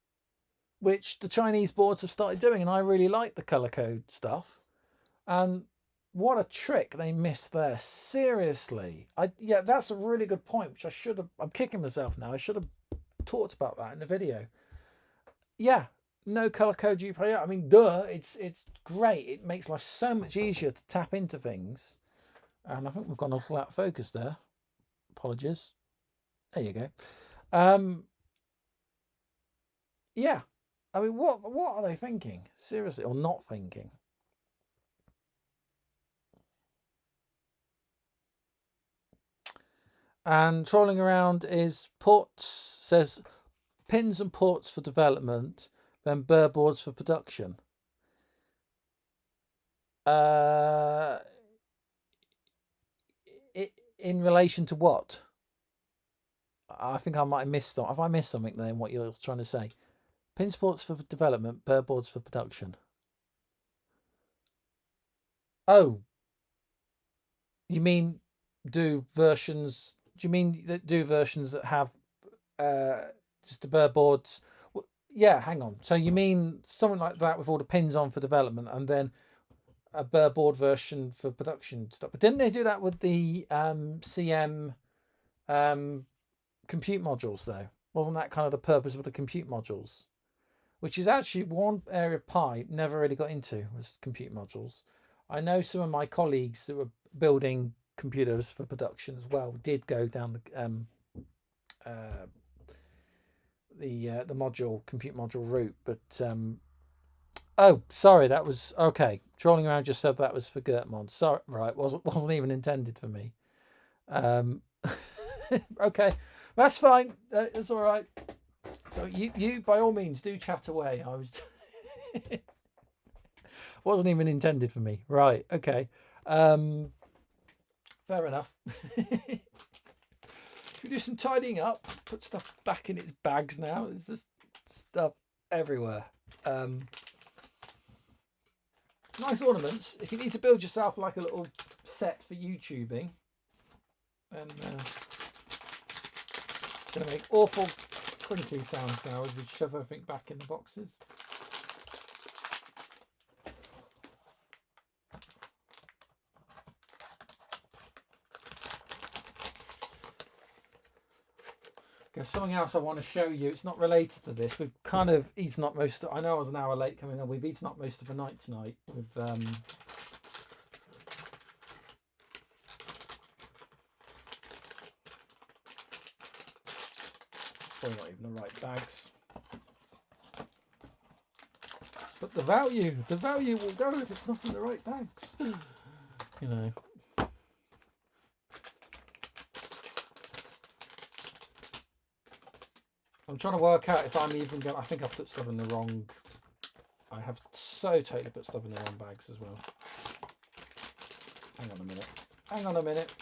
which the Chinese boards have started doing, and I really like the color code stuff. And what a trick they missed there. Seriously. Yeah, that's a really good point, which I should have. I'm kicking myself now. I should have talked about that in the video. Yeah, no color code GPIO. I mean, duh, it's great. It makes life so much easier to tap into things. And I think we've gone a little out of focus there. Apologies. There you go. Yeah. I mean, what are they thinking? Seriously, or not thinking? And trolling around is ports, says pins and ports for development, then burr boards for production. In relation to what? I think I might have missed something. Have I missed something then, what you're trying to say? Pin ports for development, burr boards for production. Oh. You mean do versions... Do you mean that do versions that have just the burr boards? Well, yeah, hang on. So you mean something like that with all the pins on for development and then a burr board version for production stuff? But didn't they do that with the CM compute modules though? Wasn't that kind of the purpose of the compute modules? Which is actually one area of Pi never really got into, was compute modules. I know some of my colleagues that were building computers for production as well did go down the compute module route, but oh, sorry, that was okay. Trolling around just said that was for Gertmon. Sorry, right, wasn't even intended for me. Okay, that's fine. It's all right. So you by all means do chat away. I was wasn't even intended for me. Right, okay. Fair enough. We do some tidying up, put stuff back in its bags now. There's just stuff everywhere. Nice ornaments. If you need to build yourself like a little set for YouTubing, then gonna make awful crinkly sounds now as we shove everything back in the boxes. There's something else I want to show you. It's not related to this. We've kind of eaten up most of, I know I was an hour late coming on. We've eaten up most of the night tonight with probably not even the right bags. But the value will go if it's not in the right bags. You know. I'm trying to work out if I'm even going. I think I put stuff in the wrong. I have so totally put stuff in the wrong bags as well. Hang on a minute. Hang on a minute.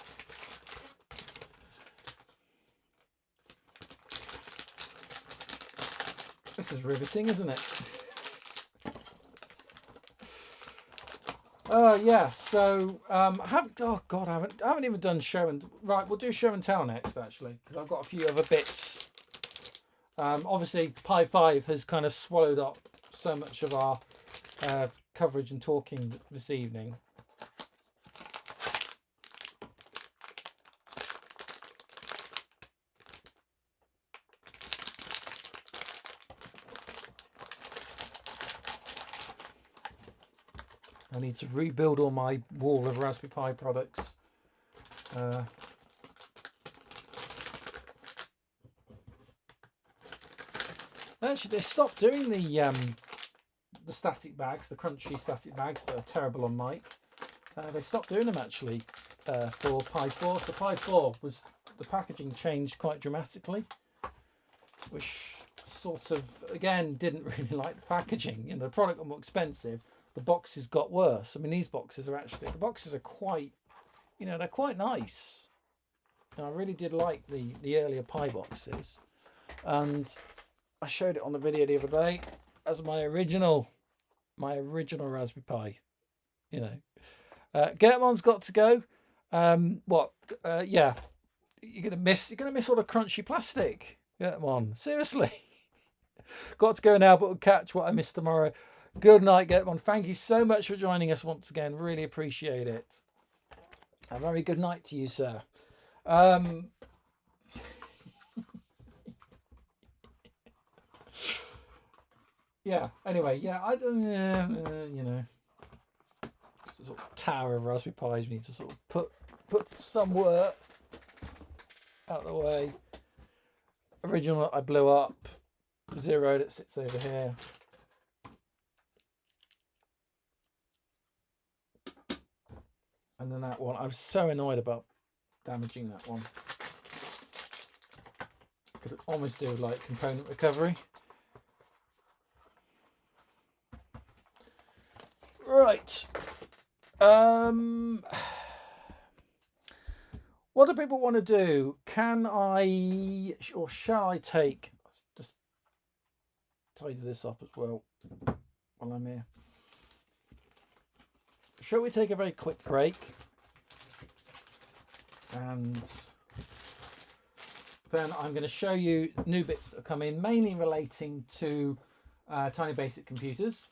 This is riveting, isn't it? Yeah. So oh god, I haven't even done show and right. We'll do show and tell next actually because I've got a few other bits. Obviously, EP5 has kind of swallowed up so much of our coverage and talking this evening. I need to rebuild all my wall of Raspberry Pi products. Actually, they stopped doing the static bags, the crunchy static bags that are terrible on mic. They stopped doing them actually for Pi 4. So Pi 4 was the packaging changed quite dramatically, which sort of again didn't really like the packaging. You know, the product got more expensive. The boxes got worse. I mean, these boxes are actually are quite, you know, they're quite nice. And I really did like the earlier Pi boxes, and I showed it on the video the other day as my original Raspberry Pi. You know, Gertmon's got to go. Yeah, you're gonna miss all the crunchy plastic. Gertmon, seriously. Got to go now, but we'll catch what I missed tomorrow. Good night, Gertmon. Thank you so much for joining us once again. Really appreciate it. A very good night to you, sir. Yeah, anyway, yeah, I don't, you know, it's a sort of tower of Raspberry Pis we need to sort of put somewhere out of the way. Original I blew up, Zero that sits over here. And then that one, I was so annoyed about damaging that one. Could almost do like component recovery. Right. What do people want to do? Can I or shall I take? Just tidy this up as well while I'm here. Shall we take a very quick break? And then I'm going to show you new bits that come in, mainly relating to Tiny Basic computers.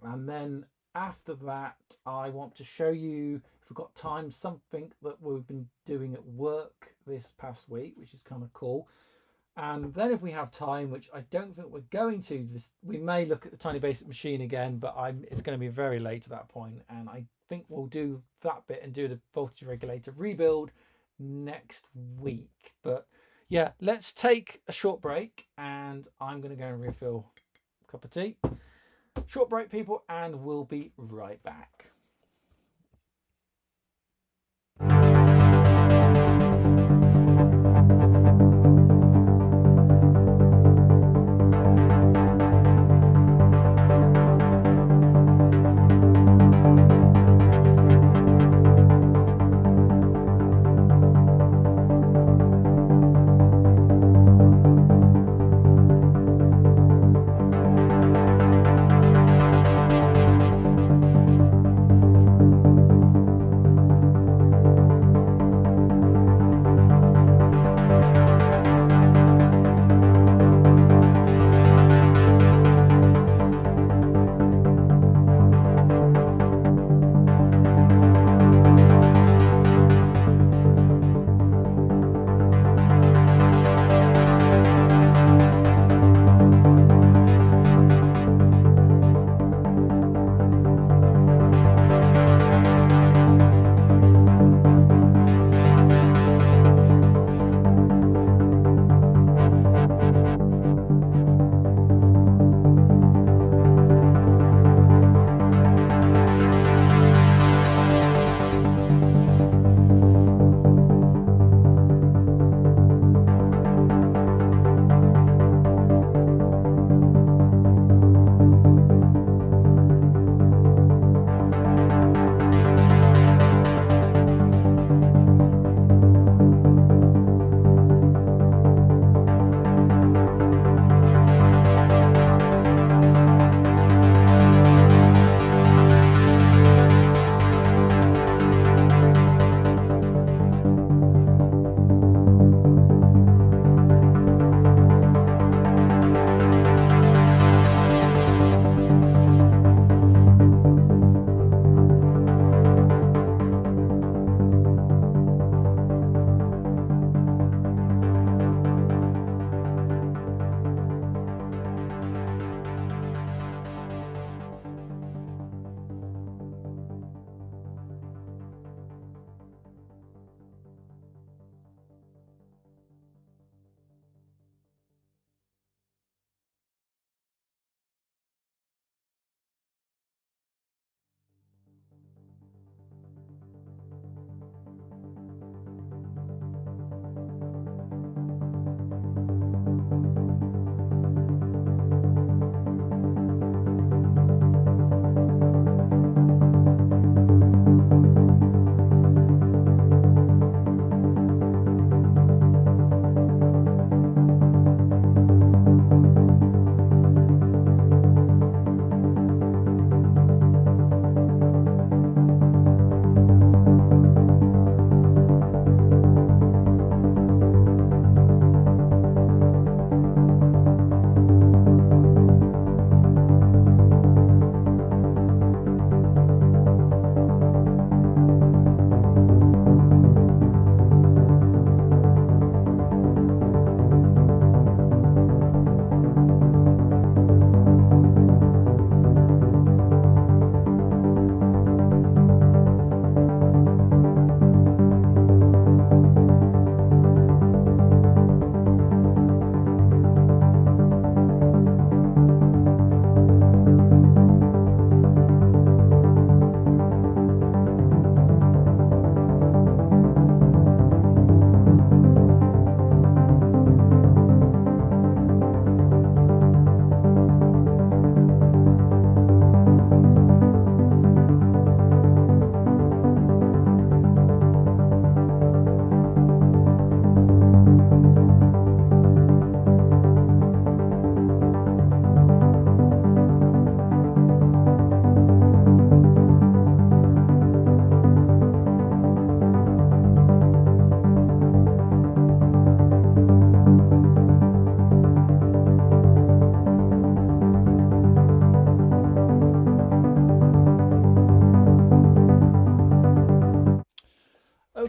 And then after that, I want to show you, if we've got time, something that we've been doing at work this past week, which is kind of cool. And then if we have time, which I don't think we're going to, we may look at the Tiny Basic machine again, but it's going to be very late at that point. And I think we'll do that bit and do the voltage regulator rebuild next week. But yeah, let's take a short break and I'm going to go and refill a cup of tea. Short break, people, and we'll be right back.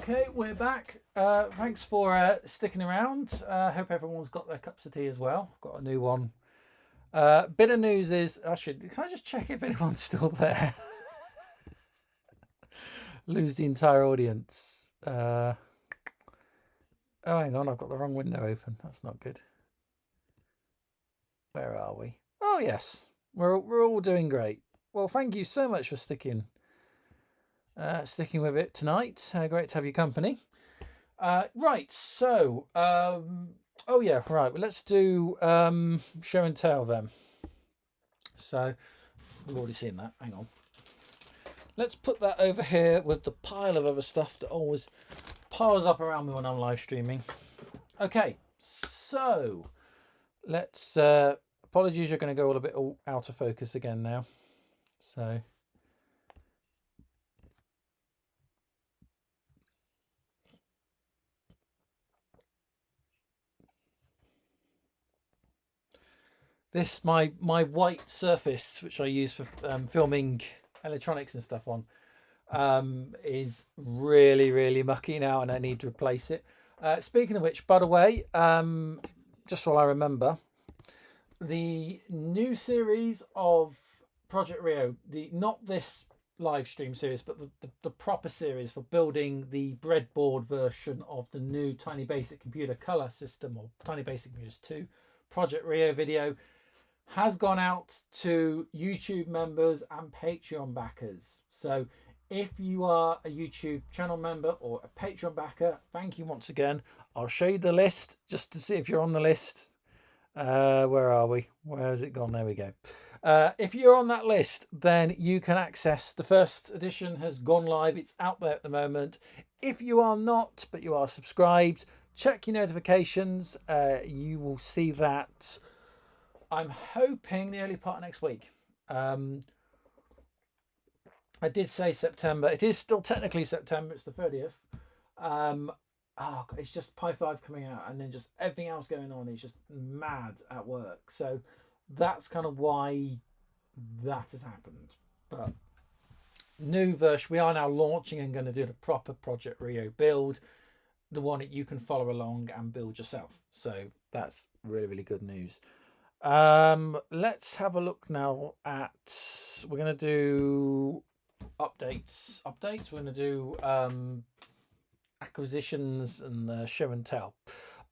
Okay, we're back. Thanks for sticking around. Hope everyone's got their cups of tea as well. Got a new one. Bit of news is, can I just check if anyone's still there? Lose the entire audience. Oh, hang on, I've got the wrong window open. That's not good. Where are we? Oh, yes, we're all doing great. Well, thank you so much for sticking with it tonight. Great to have your company. Right, so oh yeah, right. Well, let's do show and tell then. So we've already seen that. Hang on. Let's put that over here with the pile of other stuff that always piles up around me when I'm live streaming. Okay, so let's. Apologies, you're going to go a bit out of focus again now. So. This my white surface, which I use for filming electronics and stuff on, is really mucky now, and I need to replace it. Speaking of which, by the way, just while I remember, the new series of Project Rio, not this live stream series, but the proper series for building the breadboard version of the new Tiny Basic Computer Color system, or Tiny Basic Computers 2 Project Rio video, has gone out to YouTube members and Patreon backers. So if you are a YouTube channel member or a Patreon backer, thank you once again. I'll show you the list just to see if you're on the list. Where are we? Where has it gone? There we go. If you're on that list, then you can access the first edition. Has gone live. It's out there at the moment. If you are not, but you are subscribed, check your notifications. You will see that. I'm hoping the early part of next week. I did say September. It is still technically September. It's the 30th. It's just Pi 5 coming out, and then just everything else going on is just mad at work. So that's kind of why that has happened. But new version, we are now launching and going to do the proper Project Rio build, the one that you can follow along and build yourself. So that's really good news. Let's have a look now at, we're going to do updates. We're going to do acquisitions and show and tell.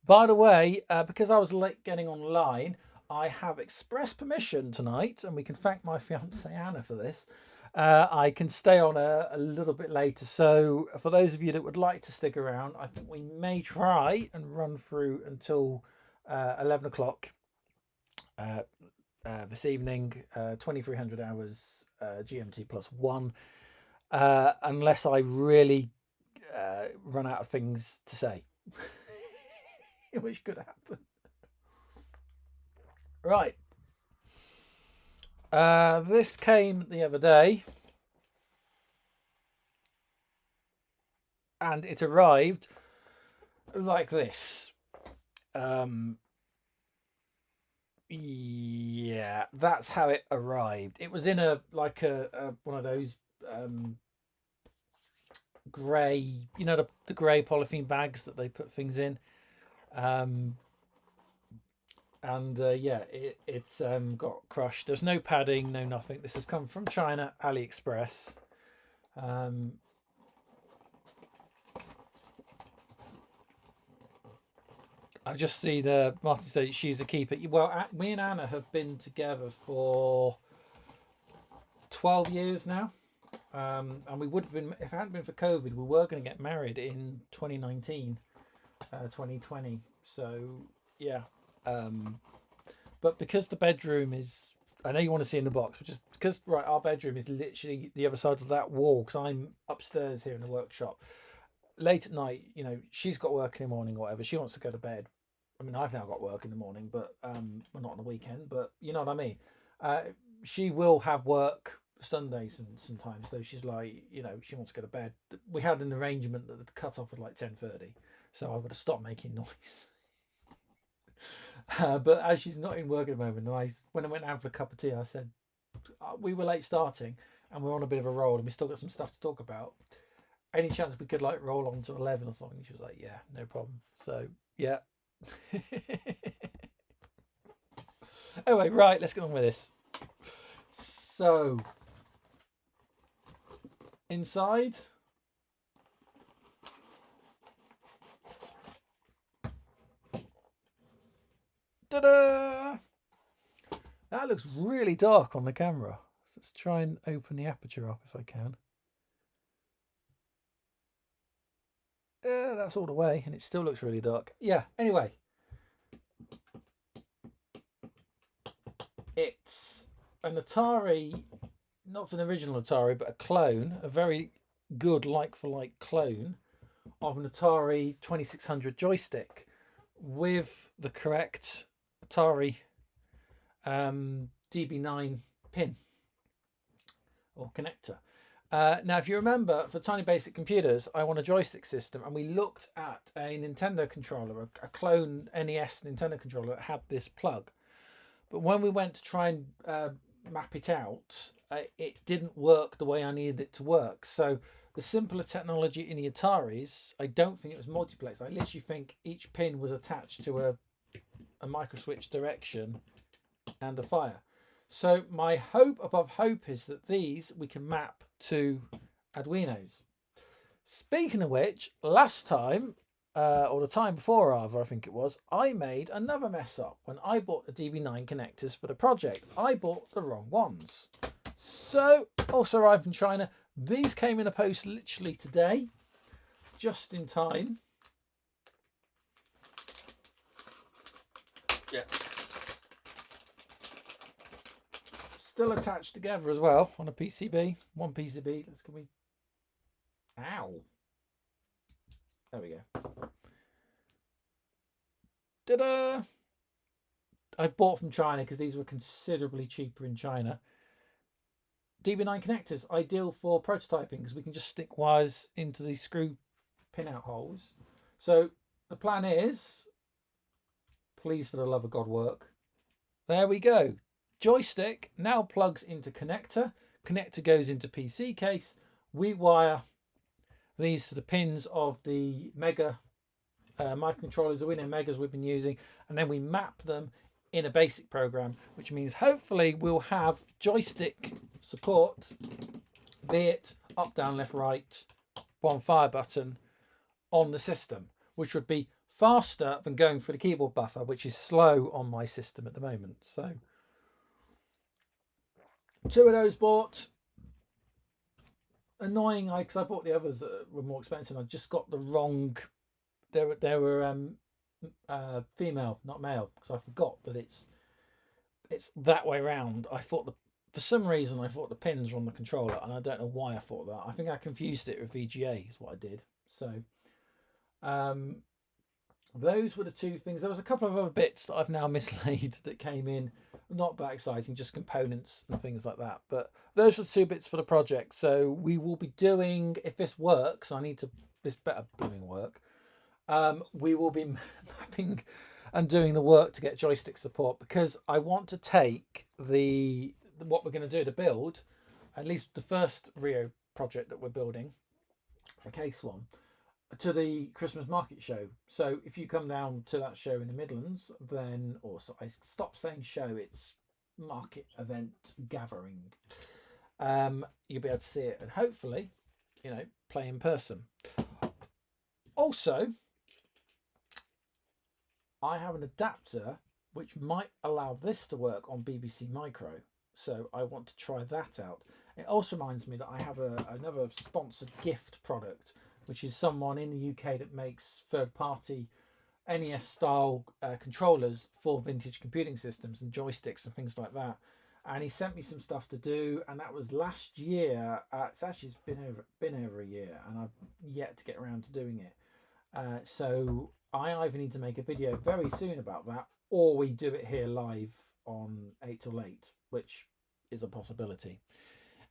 By the way, because I was late getting online, I have express permission tonight, and we can thank my fiancée Anna for this. I can stay on a little bit later. So for those of you that would like to stick around, I think we may try and run through until 11 o'clock. This evening, 2300 hours GMT plus 1, unless I really run out of things to say, which could happen. Right. This came the other day, and it arrived like this. Yeah, that's how it arrived. It was in a one of those grey, the grey polythene bags that they put things in. It's got crushed. There's no padding, no nothing. This has come from China, AliExpress. I've just seen Martin say she's a keeper. Well, me and Anna have been together for 12 years now. And we would have been, if it hadn't been for COVID, we were going to get married in 2019, 2020. So, yeah. But because the bedroom is, I know you want to see in the box, which is because, right, our bedroom is literally the other side of that wall, because I'm upstairs here in the workshop. Late at night, she's got work in the morning or whatever. She wants to go to bed. I mean, I've now got work in the morning, but well, not on the weekend, but you know what I mean. She will have work Sundays and sometimes, so she's like, she wants to go to bed. We had an arrangement that the cut off was like 10:30, so I've got to stop making noise. But as she's not in work at the moment, when I went out for a cup of tea, I said we were late starting and we're on a bit of a roll and we still got some stuff to talk about. any chance we could like roll on to 11 or something? She was like, yeah, no problem. So yeah. Anyway, right, let's get on with this. So inside, ta-da! That looks really dark on the camera. So let's try and open the aperture up if I can. That's all the way, and it still looks really dark. Yeah, anyway. It's an Atari, not an original Atari, but a clone, a very good like-for-like clone of an Atari 2600 joystick with the correct Atari DB9 pin or connector. Now, if you remember, for Tiny Basic Computers, I want a joystick system, and we looked at a Nintendo controller, a clone NES Nintendo controller that had this plug. But when we went to try and map it out, it didn't work the way I needed it to work. So the simpler technology in the Ataris, I don't think it was multiplex. I literally think each pin was attached to a micro switch direction and a fire. So my hope above hope is that these we can map to Arduinos. Speaking of which, last time, or the time before rather, I think it was, I made another mess up when I bought the DB9 connectors for the project. I bought the wrong ones. So, also arrived from China. These came in the post literally today, just in time. Yeah. Still attached together as well on a PCB. One PCB. Let's can we. Ow. There we go. Ta-da! I bought from China because these were considerably cheaper in China. DB9 connectors, ideal for prototyping because we can just stick wires into these screw pin-out holes. So the plan is, please for the love of God work. There we go. Joystick now plugs into connector. Connector goes into PC case. We wire these to the pins of the Mega microcontrollers, the Arduino Megas we've been using, and then we map them in a basic program, which means hopefully we'll have joystick support, be it up, down, left, right, one fire button on the system, which would be faster than going through the keyboard buffer, which is slow on my system at the moment. So 2 of those bought. Annoying, because I bought the others that were more expensive. I just got the wrong. They were female, not male, because I forgot that it's that way round. I thought for some reason I thought the pins were on the controller, and I don't know why I thought that. I think I confused it with VGA is what I did. So those were the 2 things. There was a couple of other bits that I've now mislaid that came in. Not that exciting, just components and things like that. But those are 2 bits for the project. So we will be doing, if this works, this better blooming work. We will be mapping and doing the work to get joystick support, because I want to take what we're going to do to build, at least the first Rio project that we're building, for case 1, to the Christmas market show. So if you come down to that show in the Midlands, then also I stop saying show, it's market event gathering. You'll be able to see it and hopefully, play in person. Also, I have an adapter which might allow this to work on BBC Micro. So I want to try that out. It also reminds me that I have another sponsored gift product, which is someone in the UK that makes third-party NES style controllers for vintage computing systems and joysticks and things like that. And he sent me some stuff to do, and that was last year. It's been over a year, and I've yet to get around to doing it. So I either need to make a video very soon about that, or we do it here live on 8 till 8, which is a possibility.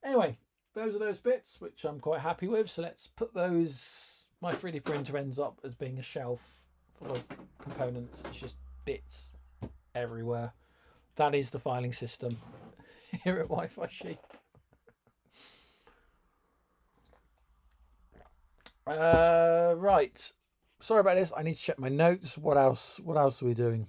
Anyway, those are those bits which I'm quite happy with. So let's put those. My 3D printer ends up as being a shelf full of components. It's just bits everywhere. That is the filing system here at Wi-Fi Sheep. Right. Sorry about this. I need to check my notes. What else? What else are we doing?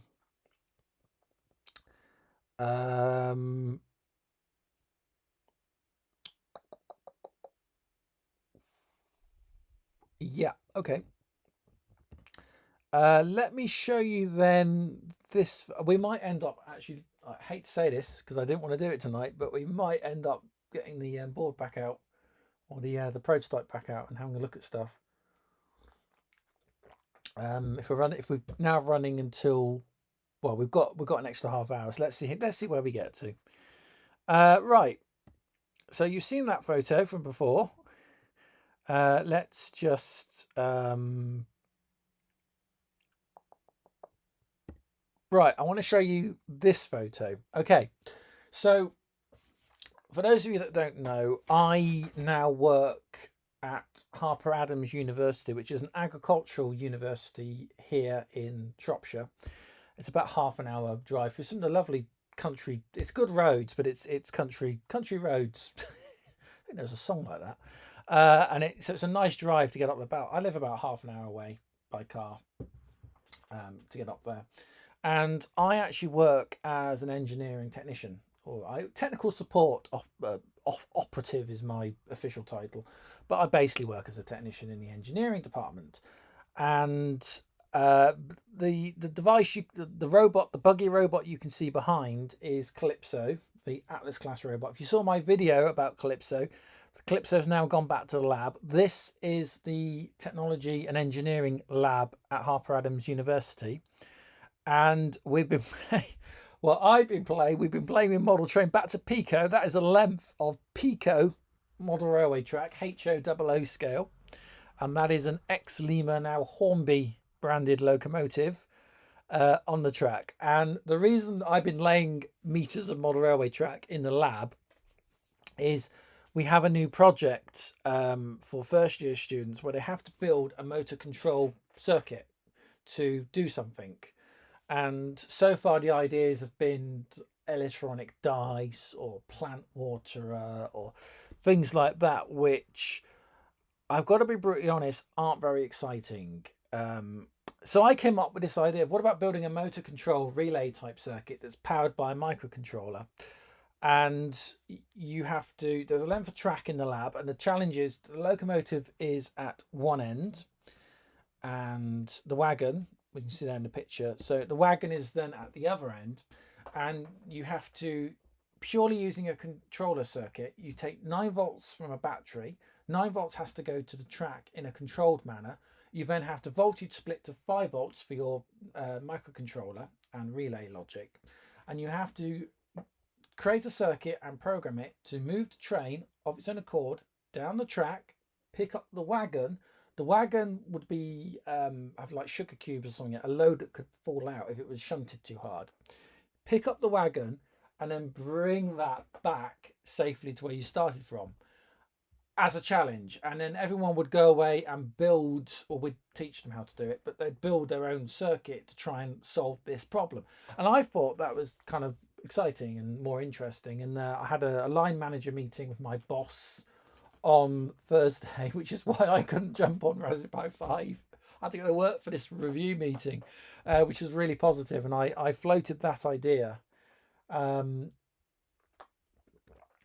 Yeah. Okay. Let me show you then this. We might end up actually. I hate to say this because I didn't want to do it tonight, but we might end up getting the board back out or the prototype back out and having a look at stuff. If we're now running until, well, we've got an extra half hour. So let's see where we get to. Right. So you've seen that photo from before. Let's just right. I want to show you this photo. Okay. So for those of you that don't know, I now work at Harper Adams University, which is an agricultural university here in Shropshire. It's about half an hour drive through some of the lovely country. It's good roads, but it's country roads. I think there's a song like that. So it's a nice drive to get up about. I live about half an hour away by car to get up there, and I actually work as an engineering technician, or technical support operative is my official title, but I basically work as a technician in the engineering department. And the device, the robot, the buggy robot you can see behind is Calypso, the Atlas class robot. If you saw my video about Calypso, Calypso has now gone back to the lab. This is the technology and engineering lab at Harper Adams University, and we've been we've been playing with model train back to Pico. That is a length of Pico model railway track, HO00 scale, and that is an ex-Lima, now Hornby branded locomotive on the track. And the reason I've been laying meters of model railway track in the lab is we have a new project for first year students where they have to build a motor control circuit to do something. And so far the ideas have been electronic dice or plant waterer or things like that, which I've got to be brutally honest, aren't very exciting. So I came up with this idea of what about building a motor control relay type circuit that's powered by a microcontroller. And there's a length of track in the lab, and the challenge is the locomotive is at one end and the wagon, we can see that in the picture, so the wagon is then at the other end, and you have to, purely using a controller circuit, you take 9 volts from a battery. 9 volts has to go to the track in a controlled manner. You then have to voltage split to 5 volts for your microcontroller and relay logic, and you have to create a circuit and program it to move the train of its own accord down the track, pick up the wagon. The wagon would be have like sugar cubes or something, a load that could fall out if it was shunted too hard. Pick up the wagon and then bring that back safely to where you started from as a challenge. And then everyone would go away and build, or we'd teach them how to do it, but they'd build their own circuit to try and solve this problem. And I thought that was kind of exciting and more interesting. And I had a line manager meeting with my boss on Thursday, which is why I couldn't jump on Raspberry Pi 5. I had to go to work for this review meeting, which was really positive, and I floated that idea, and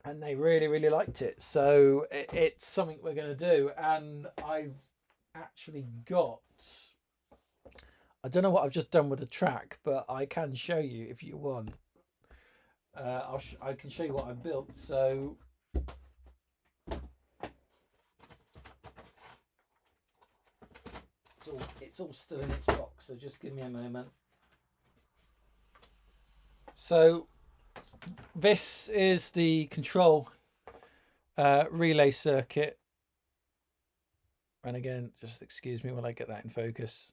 they really liked it. So it's something we're going to do, and I've actually got, I don't know what I've just done with the track, but I can show you if you want. I can show you what I built. So it's all still in its box, so just give me a moment. So this is the control relay circuit, and again, just excuse me while I get that in focus.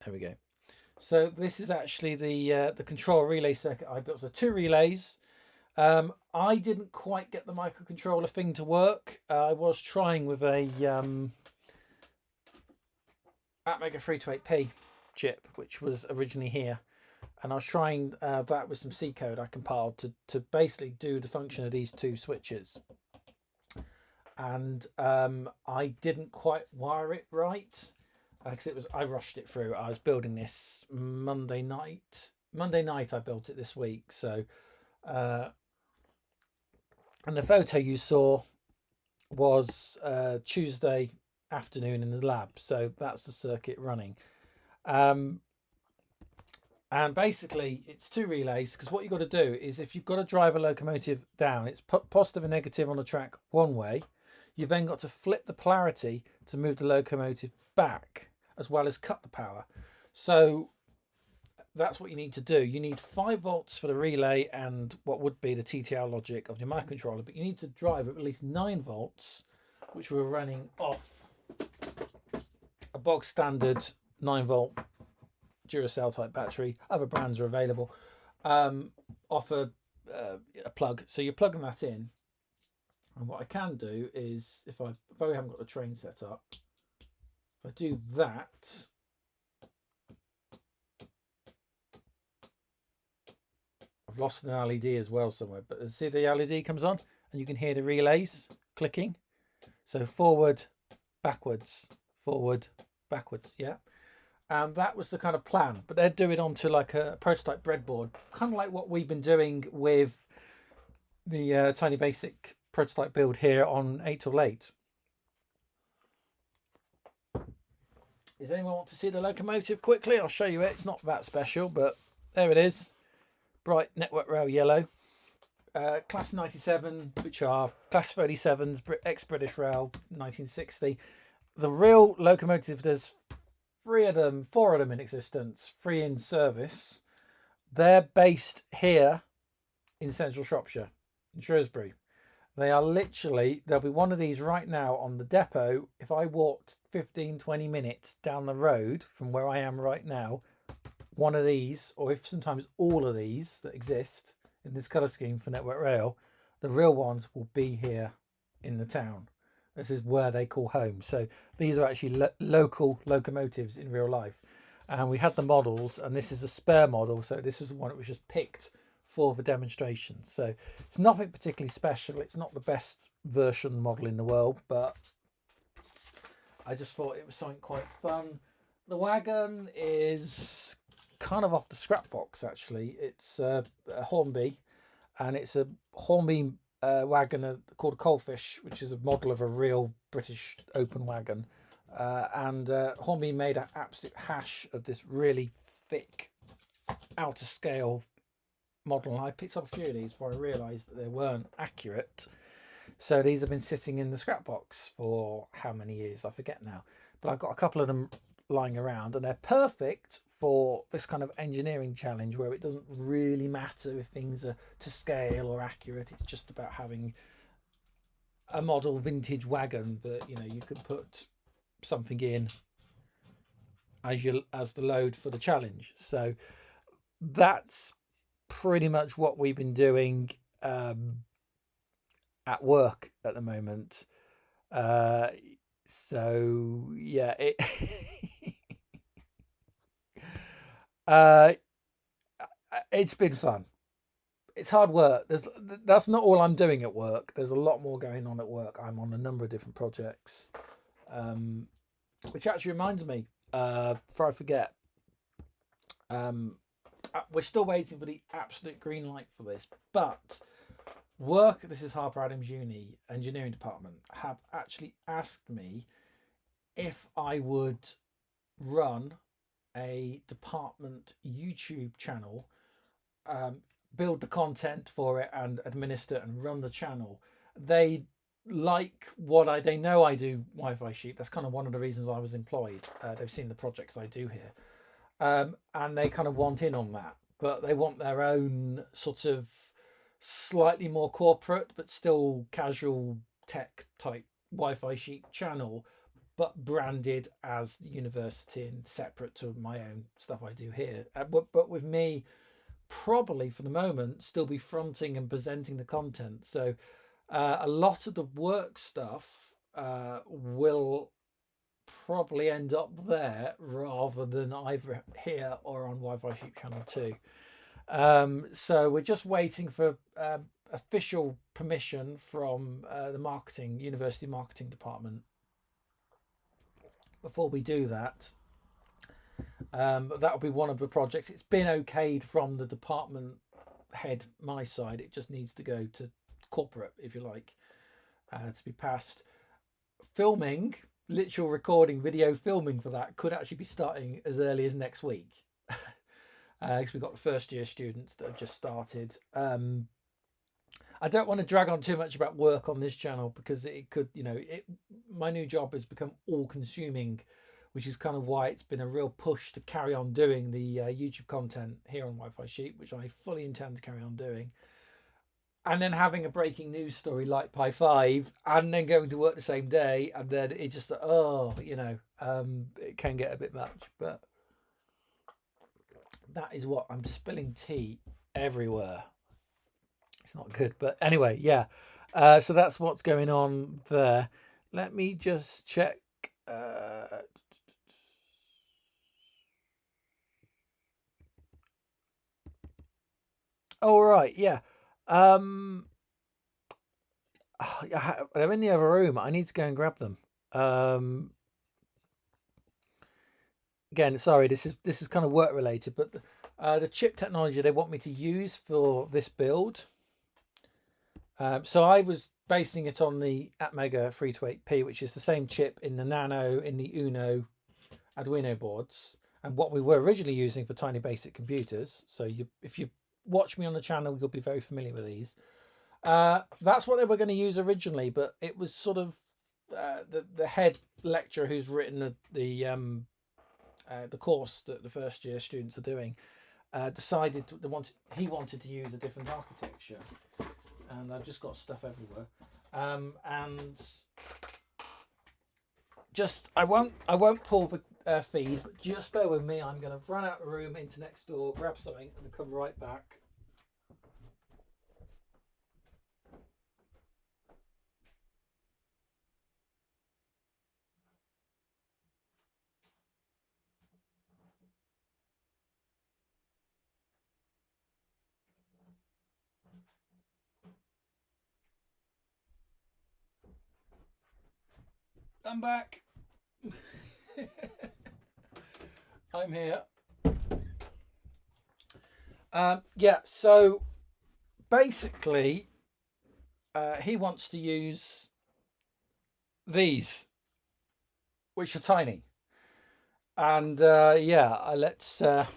There we go. So this is actually the control relay circuit I built. So 2 relays. I didn't quite get the microcontroller thing to work. I was trying with a Atmega 328P chip, which was originally here, and I was trying that with some C code I compiled to basically do the function of these 2 switches. and I didn't quite wire it right because I rushed it through. I was building this Monday night. Monday night I built it this week. So uh, and the photo you saw was Tuesday afternoon in the lab. So that's the circuit running. Um, and basically, it's two relays because what you've got to do is if you've got to drive a locomotive down, it's positive and negative on the track one way. You've then got to flip the polarity to move the locomotive back as well as cut the power. So that's what you need to do. You need 5 volts for the relay and what would be the TTL logic of your microcontroller, but you need to drive at least 9 volts, which we're running off a bog standard 9 volt Duracell type battery. Other brands are available. Off a plug. So you're plugging that in. And what I can do is, if I haven't got the train set up, if I do that, I've lost an LED as well somewhere, but see the LED comes on and you can hear the relays clicking. So forward, backwards, yeah. And that was the kind of plan, but they'd do it onto like a prototype breadboard, kind of like what we've been doing with the Tiny Basic prototype build here on 8 till 8. Does anyone want to see the locomotive quickly? I'll show you it. It's not that special, but there it is. Bright network rail yellow. Class 97, which are Class 37s, ex-British Rail, 1960. The real locomotive, there's 4 of them in existence, 3 in service. They're based here in central Shropshire, in Shrewsbury. They are literally, there'll be one of these right now on the depot. If I walked 15-20 minutes down the road from where I am right now, one of these, or if sometimes all of these that exist in this colour scheme for Network Rail, the real ones will be here in the town. This is where they call home. So these are actually local locomotives in real life. And we had the models, and this is a spare model. So this is one that was just picked for the demonstration. So it's nothing particularly special. It's not the best version model in the world, but I just thought it was something quite fun. The wagon is kind of off the scrap box, actually. It's a Hornby, and it's a Hornby wagon called a Coalfish, which is a model of a real British open wagon. And Hornby made an absolute hash of this really thick, outer scale model. And I picked up a few of these before I realised that they weren't accurate. So these have been sitting in the scrap box for how many years? I forget now. But I've got a couple of them lying around, and they're perfect for this kind of engineering challenge where it doesn't really matter if things are to scale or accurate. It's just about having a model vintage wagon that, you know, you can put something in as the load for the challenge. So that's pretty much what we've been doing at work at the moment. So yeah, it's been fun. It's hard work. That's not all I'm doing at work. There's a lot more going on at work. I'm on a number of different projects, which actually reminds me, before I forget, we're still waiting for the absolute green light for this, but work, this is Harper Adams Uni engineering department, have actually asked me if I would run a department YouTube channel, build the content for it and administer and run the channel. They like what they know I do Wi-Fi sheep. That's kind of one of the reasons I was employed. They've seen the projects I do here. And they kind of want in on that, but they want their own sort of slightly more corporate, but still casual tech type Wi-Fi sheep channel, but branded as university and separate to my own stuff I do here. But with me, probably for the moment, still be fronting and presenting the content. So a lot of the work stuff will probably end up there rather than either here or on Wi-Fi Sheep Channel 2. So we're just waiting for official permission from the university marketing department before we do that. That'll be one of the projects. It's been okayed from the department head, my side. It just needs to go to corporate, if you like, to be passed. Filming, literal recording, video filming for that could actually be starting as early as next week. Because we've got first year students that have just started. I don't want to drag on too much about work on this channel because it could, my new job has become all consuming, which is kind of why it's been a real push to carry on doing the YouTube content here on Wi-Fi Sheep, which I fully intend to carry on doing. And then having a breaking news story like EP5 and then going to work the same day. And then it just, it can get a bit much. But that is what I'm spilling tea everywhere. It's not good. But anyway, yeah. So that's what's going on there. Let me just check. All right, yeah. They're in the other room. I need to go and grab them. Again, sorry, this is kind of work related, but the chip technology they want me to use for this build. So I was basing it on the Atmega 328P, which is the same chip in the Nano, in the Uno Arduino boards, and what we were originally using for tiny basic computers. So if you watch me on the channel, you'll be very familiar with these. That's what they were going to use originally, but it was sort of the head lecturer who's written the course that the first year students are doing decided he wanted to use a different architecture, and I've just got stuff everywhere. And just I won't pull the feed, but just bear with me. I'm going to run out of the room into next door, grab something, and come right back. I'm back. I'm here. Yeah, so basically he wants to use these, which are tiny, and let's knock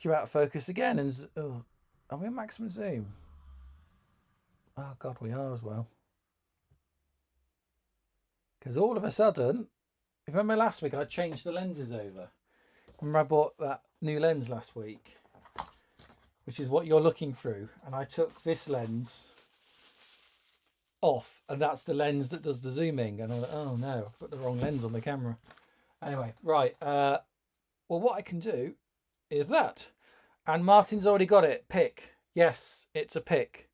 you out of focus again. And are we at maximum zoom? Oh god, we are as well. Because all of a sudden, if you remember last week, I changed the lenses over. Remember I bought that new lens last week, which is what you're looking through. And I took this lens off, and that's the lens that does the zooming. And I was like, oh no, I've put the wrong lens on the camera. Anyway, right. Well, what I can do is that. And Martin's already got it. PIC. Yes, it's a PIC.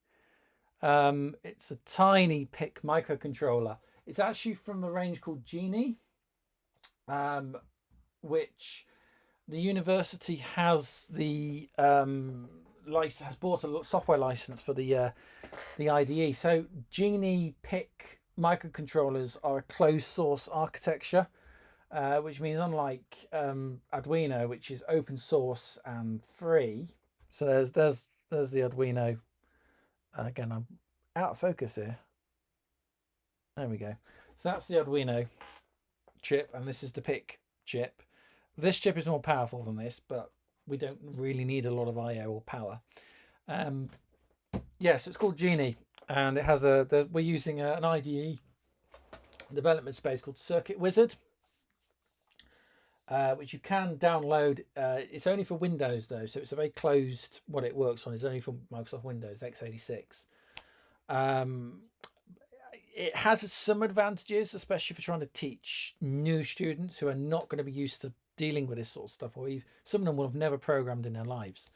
It's a tiny PIC microcontroller. It's actually from a range called Genie, which the university has the has bought a software license for the IDE. So Genie PIC microcontrollers are a closed source architecture, which means unlike Arduino, which is open source and free. So there's the Arduino. Again, I'm out of focus here. There we go. So that's the Arduino chip, and this is the PIC chip. This chip is more powerful than this, but we don't really need a lot of I/O or power. Yeah, so it's called Genie, and it has we're using an IDE development space called Circuit Wizard, which you can download. It's only for Windows though, so it's a very closed. What it works on is only for Microsoft Windows x86. It has some advantages, especially for trying to teach new students who are not going to be used to dealing with this sort of stuff, or some of them will have never programmed in their lives,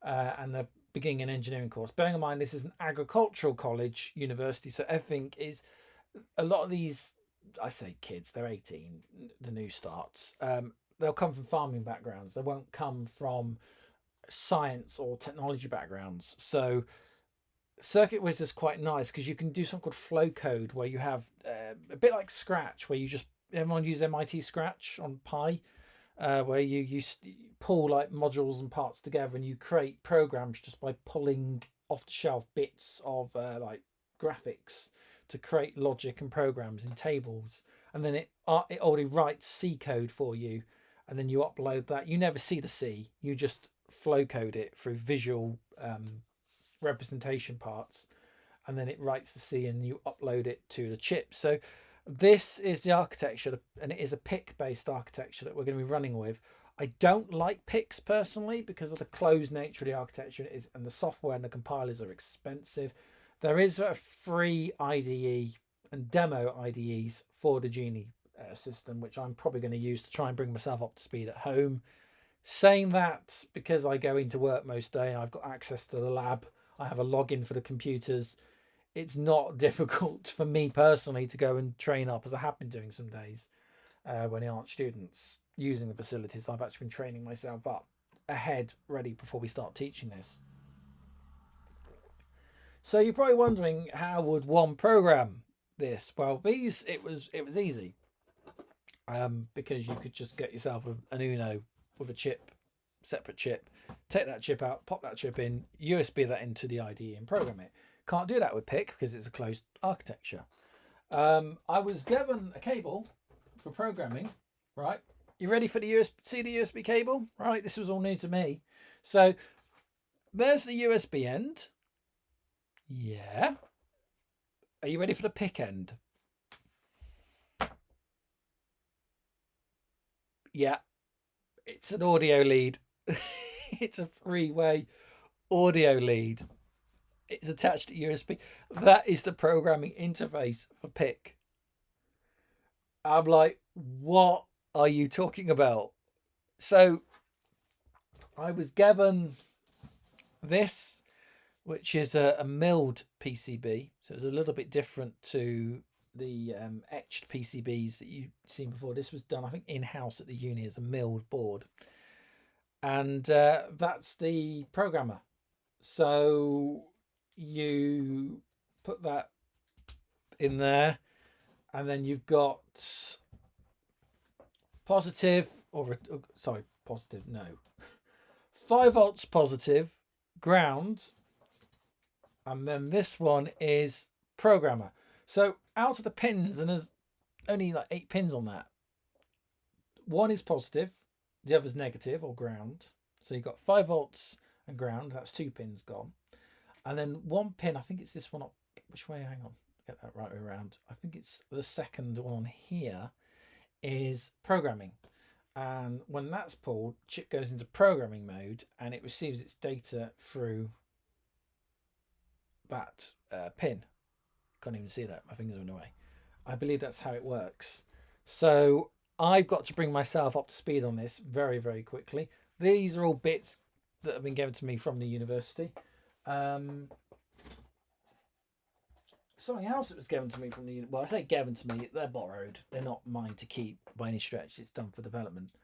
and they're beginning an engineering course. Bearing in mind this is an agricultural college university, so everything is, a lot of these, I say kids, they're 18, the new starts, they'll come from farming backgrounds. They won't come from science or technology backgrounds. So Circuit Wiz is quite nice because you can do something called flow code, where you have a bit like Scratch, where you just, everyone uses MIT Scratch on Pi, where you pull like modules and parts together, and you create programs just by pulling off the shelf bits of like graphics to create logic and programs in tables, and then it already writes C code for you, and then you upload that. You never see the C, you just flow code it through visual representation parts, and then it writes the C and you upload it to the chip. So this is the architecture, and it is a PIC based architecture that we're going to be running with. I don't like PICs personally because of the closed nature of the architecture it is, and the software and the compilers are expensive. There is a free IDE and demo IDEs for the Genie system, which I'm probably going to use to try and bring myself up to speed at home. Saying that, because I go into work most day, I've got access to the lab, I have a login for the computers, it's not difficult for me personally to go and train up, as I have been doing some days when there aren't students using the facilities. I've actually been training myself up ahead, ready before we start teaching this. So you're probably wondering, how would one program this? Well, it was easy, because you could just get yourself an Uno with a chip, separate chip, take that chip out, pop that chip in, USB that into the IDE and program it. Can't do that with PIC because it's a closed architecture. I was given a cable for programming, right? You ready for the USB cable? Right, this was all new to me. So there's the USB end. Yeah. Are you ready for the PIC end? Yeah. It's an audio lead. It's a 3-way audio lead. It's attached to USB. That is the programming interface for PIC. I'm like, what are you talking about? So I was given this, which is a milled PCB. So it's a little bit different to the etched PCBs that you've seen before. This was done, I think, in-house at the uni as a milled board. And that's the programmer. So you put that in there, and then you've got positive, positive, no. 5 volts positive, ground, and then this one is programmer. So out of the pins, and there's only like 8 pins on that, one is positive, the other's negative or ground. So you've got 5 volts and ground, that's 2 pins gone. And then one pin, I think it's this one up, which way, hang on, get that right way around. I think it's the second one here is programming. And when that's pulled, chip goes into programming mode and it receives its data through that pin. Can't even see that, my fingers are in the way. I believe that's how it works. So I've got to bring myself up to speed on this very, very quickly. These are all bits that have been given to me from the university. Something else that was given to me from the, well, I say given to me, they're borrowed. They're not mine to keep by any stretch. It's done for development.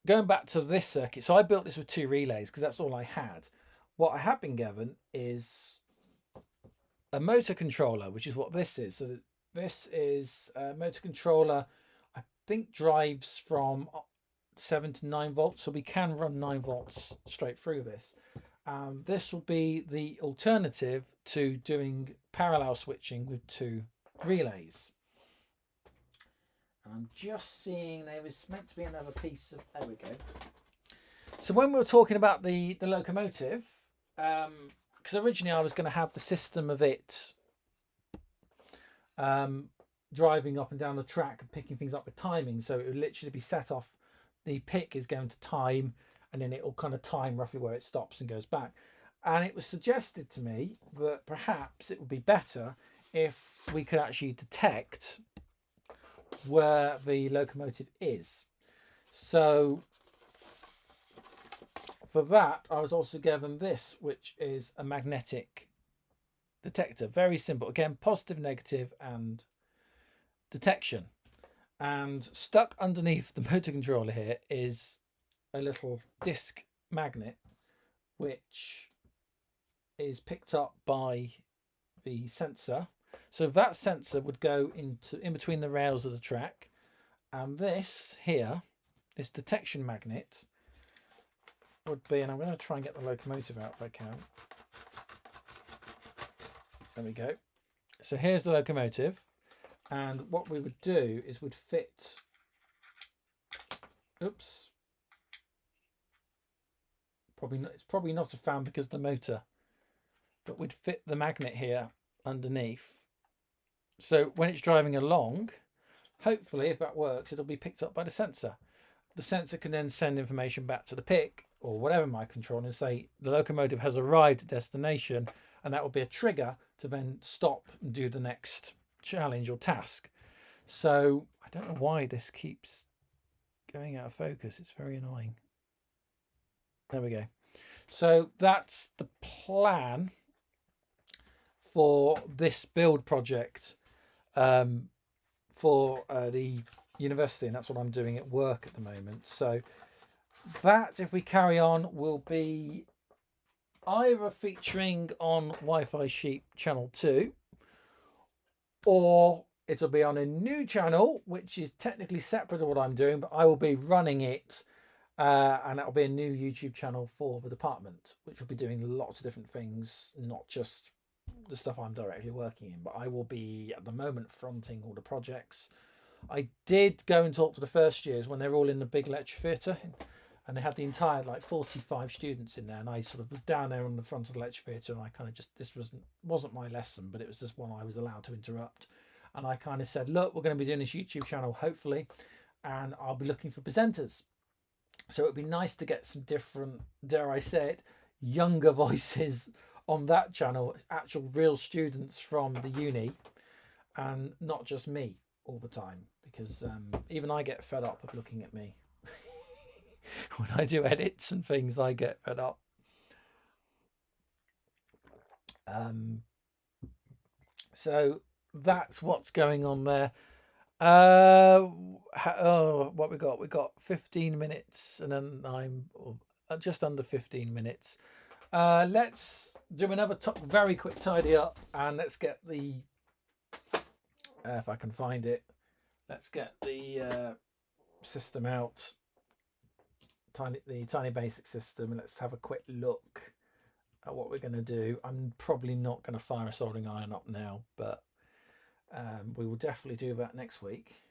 Going back to this circuit, so I built this with 2 relays because that's all I had. What I have been given is a motor controller, which is what this is. So this is a motor controller, I think drives from 7 to 9 volts. So we can run 9 volts straight through this. This will be the alternative to doing parallel switching with 2 relays. And I'm just seeing there was meant to be another piece of, there we go. So when we were talking about the locomotive, because originally I was going to have the system of it driving up and down the track and picking things up with timing. So it would literally be set off, the pick is going to time, and then it will kind of time roughly where it stops and goes back. And it was suggested to me that perhaps it would be better if we could actually detect where the locomotive is. So for that, I was also given this, which is a magnetic detector. Very simple. Again, positive, negative, and detection. And stuck underneath the motor controller here is a little disc magnet, which is picked up by the sensor. So that sensor would go in between the rails of the track, and this here, this detection magnet, would be, and I'm going to try and get the locomotive out if I can. There we go. So here's the locomotive, and what we would do is we'd fit, oops, it's probably not a fan because of the motor, but we'd fit the magnet here underneath. So when it's driving along, hopefully if that works, it'll be picked up by the sensor. The sensor can then send information back to the pick or whatever microcontroller and say the locomotive has arrived at destination, and that will be a trigger to then stop and do the next challenge or task. So I don't know why this keeps going out of focus. It's very annoying. There we go. So that's the plan for this build project for the university, and that's what I'm doing at work at the moment. So that, if we carry on, will be either featuring on Wi-Fi Sheep channel 2, or it'll be on a new channel which is technically separate to what I'm doing, but I will be running it, and that'll be a new YouTube channel for the department, which will be doing lots of different things, not just the stuff I'm directly working in, but I will be at the moment fronting all the projects. I did go and talk to the first years when they were all in the big lecture theatre, and they had the entire 45 students in there, and I sort of was down there on the front of the lecture theatre, and I kind of just, this wasn't my lesson, but it was just one I was allowed to interrupt, and I kind of said, look, we're going to be doing this YouTube channel hopefully, and I'll be looking for presenters. So it'd be nice to get some different, dare I say it, younger voices on that channel, actual real students from the uni, and not just me all the time, because even I get fed up of looking at me. When I do edits and things, I get fed up. So that's what's going on there. What we got? We got 15 minutes, and then I'm just under 15 minutes. Let's do another very quick tidy up, and let's get the if I can find it, let's get the system out, the tiny basic system, and let's have a quick look at what we're going to do. I'm probably not going to fire a soldering iron up now, but we will definitely do that next week,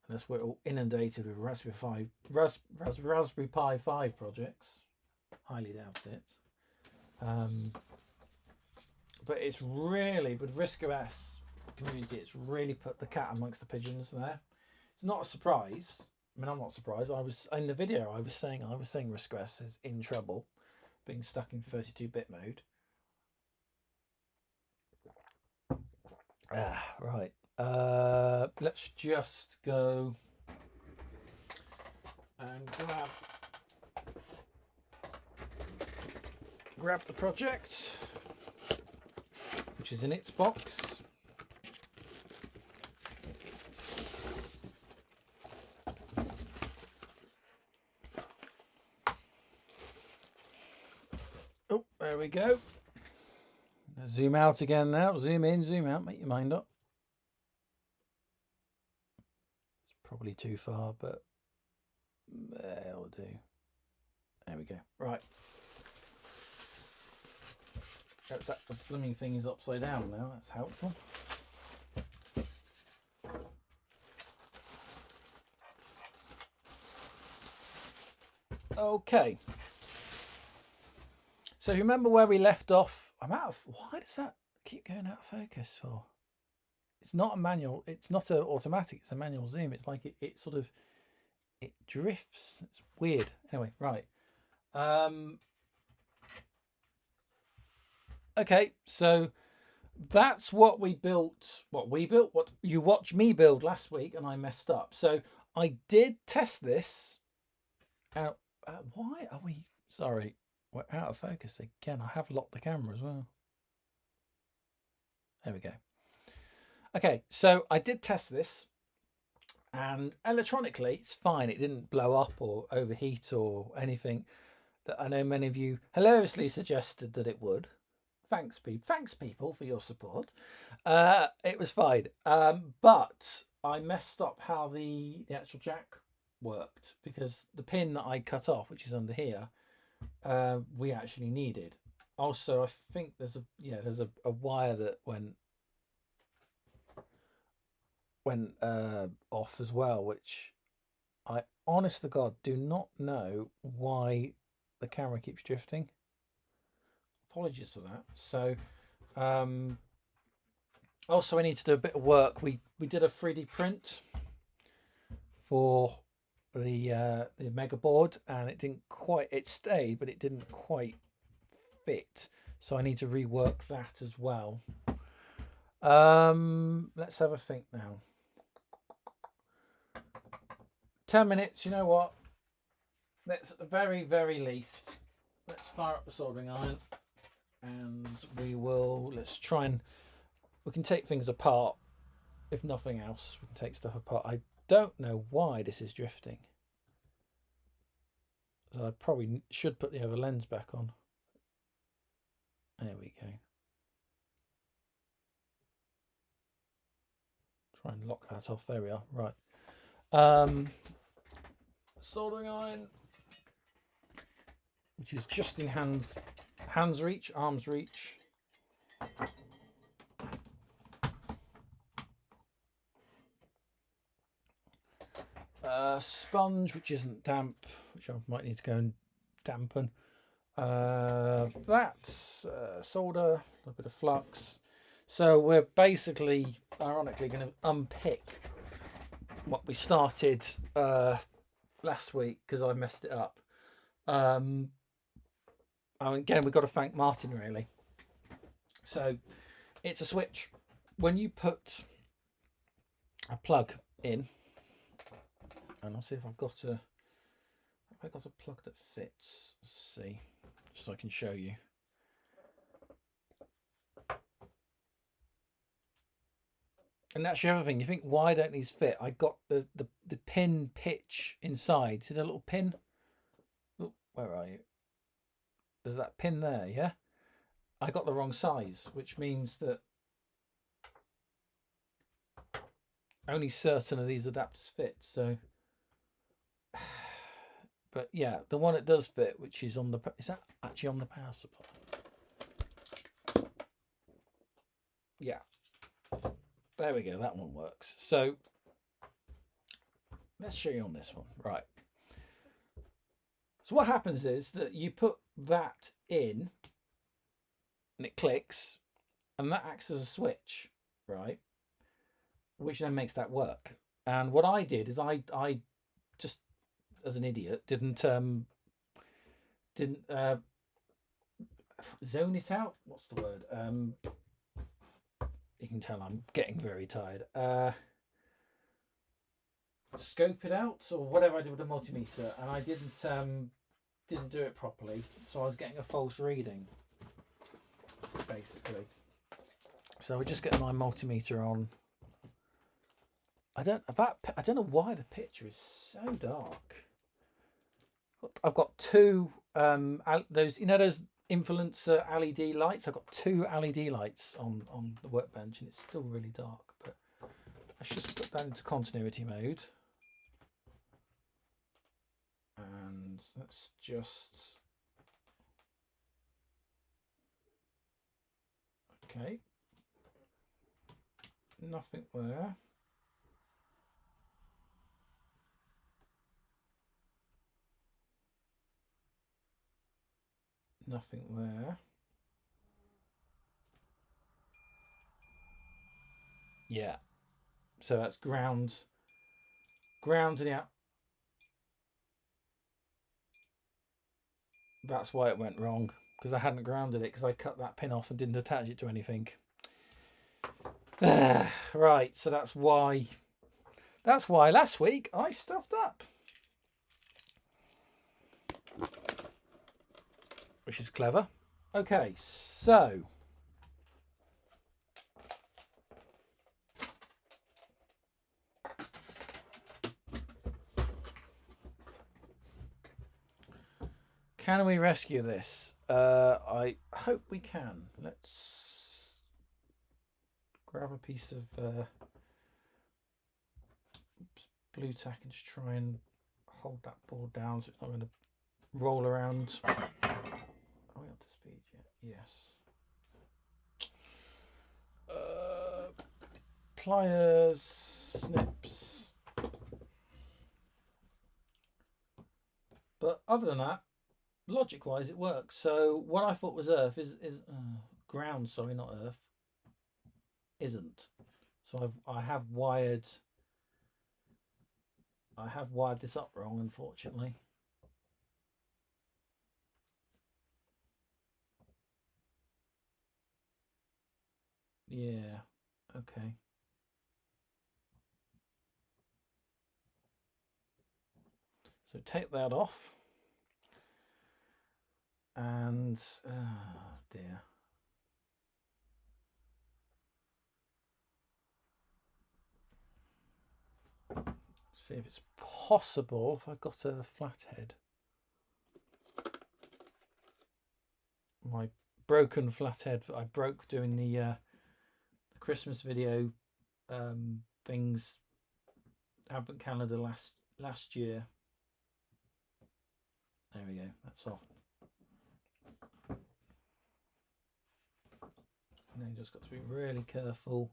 unless we're all inundated with Raspberry Pi 5 projects. Highly doubt it. But it's really, with RISC-OS community, it's really put the cat amongst the pigeons there. It's not a surprise. I mean, I'm not surprised. I was in the video, I was saying RISC-OS is in trouble, being stuck in 32-bit mode. Right. Let's just go and grab the project, which is in its box. Oh, there we go. Zoom out again now. Zoom in, zoom out. Make your mind up. It's probably too far, but that'll do. There we go. Right. Oops, that the blooming thing is upside down now. That's helpful. Okay. So you remember where we left off? I'm out of, why does that keep going out of focus for? It's not a manual, it's not an automatic, it's a manual zoom. It's like it sort of, it drifts. It's weird. Anyway, right. Okay, so that's what we built, what you watched me build last week, and I messed up. So I did test this out. Why are we, sorry, we're out of focus again. I have locked the camera as well. There we go. Okay, so I did test this, and electronically it's fine. It didn't blow up or overheat or anything. that I know many of you hilariously suggested that it would. Thanks, people, for your support. It was fine, but I messed up how the actual jack worked, because the pin that I cut off, which is under here, we actually needed. Also, I think there's a wire that went off as well, which I honest to God do not know why the camera keeps drifting. Apologies for that. So also I need to do a bit of work. We did a 3D print for the mega board, and it stayed, but it didn't quite fit, so I need to rework that as well. Let's have a think now. 10 minutes. You know what, let's at the very least, let's fire up the soldering iron, and let's try and we can take things apart. If nothing else, we can take stuff apart. I don't know why this is drifting, so I probably should put the other lens back on. There we go. Try and lock that off. There we are. Right. Soldering iron, which is just in arm's reach. Sponge, which isn't damp, which I might need to go and dampen. That's solder, a little bit of flux. So we're basically, ironically, going to unpick what we started last week, because I messed it up. Again, we've got to thank Martin, really. So it's a switch. When you put a plug in, and I'll see if I've got a plug that fits. Let's see, just so I can show you. And that's the other thing. You think, why don't these fit? I got the pin pitch inside. See the little pin? Oh, where are you? There's that pin there, yeah? I got the wrong size, which means that only certain of these adapters fit. So, but yeah, the one that does fit, which is is that actually on the power supply? Yeah. There we go, that one works. So let's show you on this one. Right. So what happens is that you put that in and it clicks, and that acts as a switch, right? Which then makes that work. And what I did is I just, as an idiot, didn't zone it out. What's the word? You can tell I'm getting very tired. Scope it out, or whatever I did with the multimeter, and I didn't do it properly, so I was getting a false reading, basically. So we're just getting my multimeter on. I don't know why the picture is so dark. I've got two those influencer LED lights. I've got two LED lights on the workbench, and it's still really dark, but I should just put that into continuity mode. And let's just, okay, nothing there. Nothing there. Yeah. So that's grounding out. That's why it went wrong, because I hadn't grounded it, because I cut that pin off and didn't attach it to anything. Right, so that's why last week I stuffed up. Which is clever. Okay, so Can we rescue this? I hope we can. Let's grab a piece of blue tack and just try and hold that board down so it's not going to roll around. Are we up to speed yet? Yes. Pliers, snips. But other than that, logic wise it works. So what I thought was earth is ground, sorry, not earth, isn't. So I have wired this up wrong, unfortunately. Yeah, okay. So take that off. And, oh dear. See if it's possible if I've got a flathead. My broken flathead I broke doing the Christmas video things advent calendar last year. There we go, that's off. And then you just got to be really careful.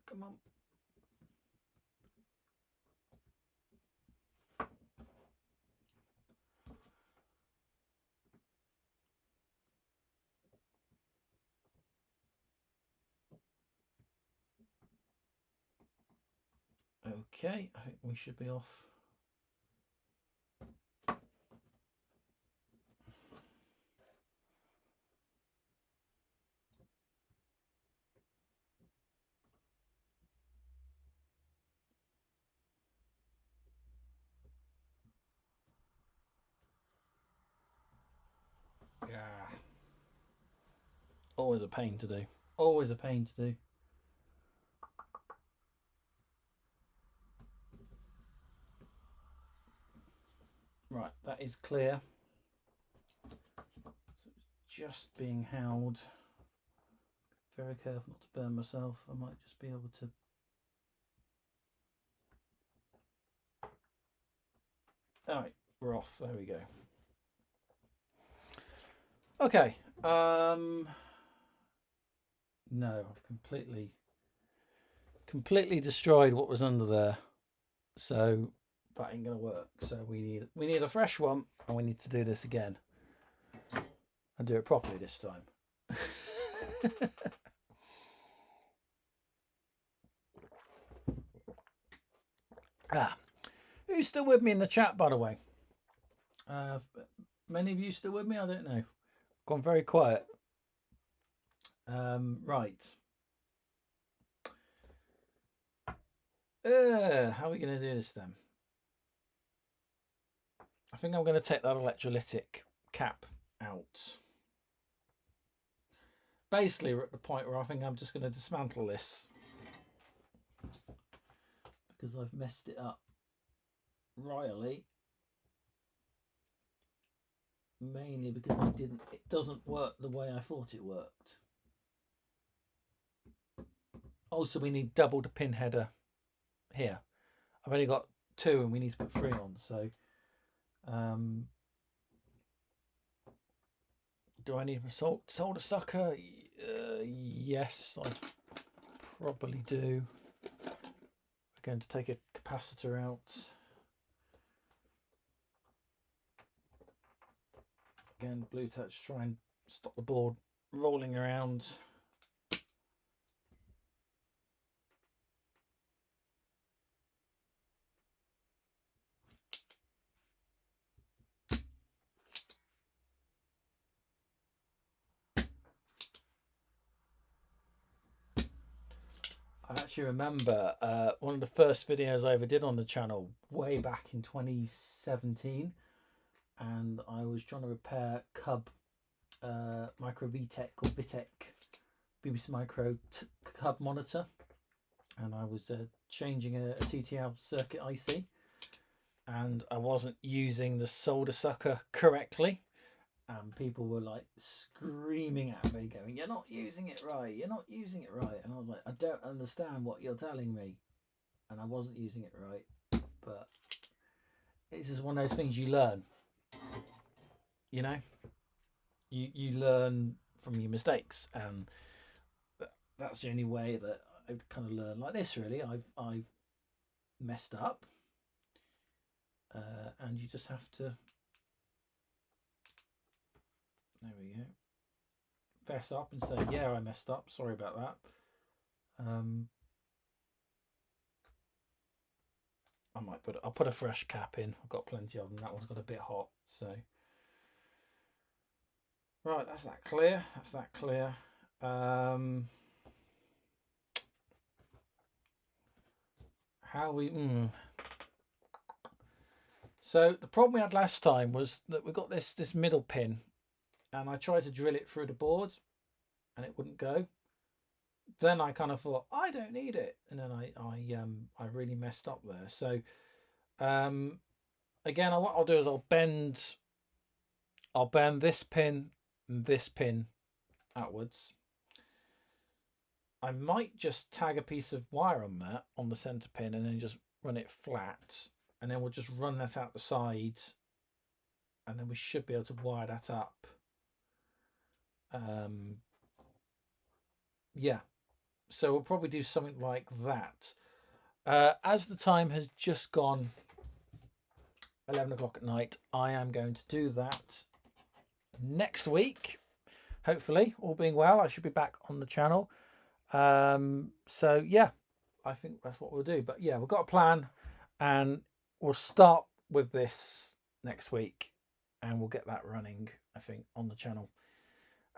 Come on. Okay, I think we should be off. Yeah. Always a pain to do. Always a pain to do. Right, that is clear. So it's just being held. Very careful not to burn myself. I might just be able to. All right, we're off. There we go. Okay. No, I've completely destroyed what was under there. So that ain't gonna work. So we need a fresh one, and we need to do this again and do it properly this time. Who's still with me in the chat, by the way? Many of you still with me? I don't know. Gone very quiet. Right. How are we going to do this then? I think I'm going to take that electrolytic cap out. Basically, we're at the point where I think I'm just going to dismantle this because I've messed it up royally. Mainly because it doesn't work the way I thought it worked. Also, we need double the pin header here. I've only got 2 and we need to put 3 on, so do I need a solder sucker? Yes, I probably do. We're going to take a capacitor out. Again, blue touch, try and stop the board rolling around. I actually remember one of the first videos I ever did on the channel way back in 2017, and I was trying to repair Cub Micro VTEC or VTEC BBC Micro hub monitor, and I was changing a TTL circuit IC, and I wasn't using the solder sucker correctly, and people were like screaming at me, going, "You're not using it right. You're not using it right." And I was like, "I don't understand what you're telling me," and I wasn't using it right. But it's just one of those things you learn. You know, you learn from your mistakes, and that's the only way that I kind of learn like this. Really, I've messed up, and you just have to. There we go. Fess up and say, "Yeah, I messed up. Sorry about that." I'll put a fresh cap in. I've got plenty of them. That one's got a bit hot, so. Right, that's that clear. That's that clear. How we. So the problem we had last time was that we got this middle pin, and I tried to drill it through the board, and it wouldn't go. Then I kind of thought I don't need it, and then I really messed up there. So again, what I'll do is I'll bend this pin and this pin outwards. I might just tag a piece of wire on that on the center pin and then just run it flat, and then we'll just run that out the sides, and then we should be able to wire that up. Yeah, so we'll probably do something like that. As the time has just gone 11 o'clock at night, I am going to do that next week. Hopefully, all being well, I should be back on the channel. So yeah, I think that's what we'll do. But yeah, we've got a plan, and we'll start with this next week, and we'll get that running, I think, on the channel.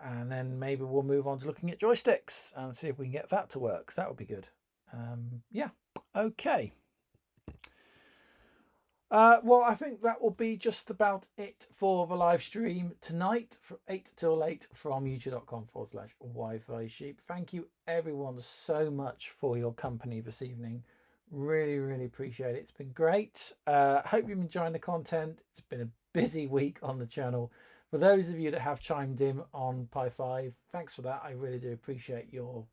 And then maybe we'll move on to looking at joysticks and see if we can get that to work. So that would be good. Yeah, okay. Well, I think that will be just about it for the live stream tonight from 8 till 8 from youtube.com/Wi-Fi Sheep. Thank you everyone so much for your company this evening. Really, really appreciate it. It's been great. Hope you've enjoyed the content. It's been a busy week on the channel. For those of you that have chimed in on Pi 5, thanks for that. I really do appreciate your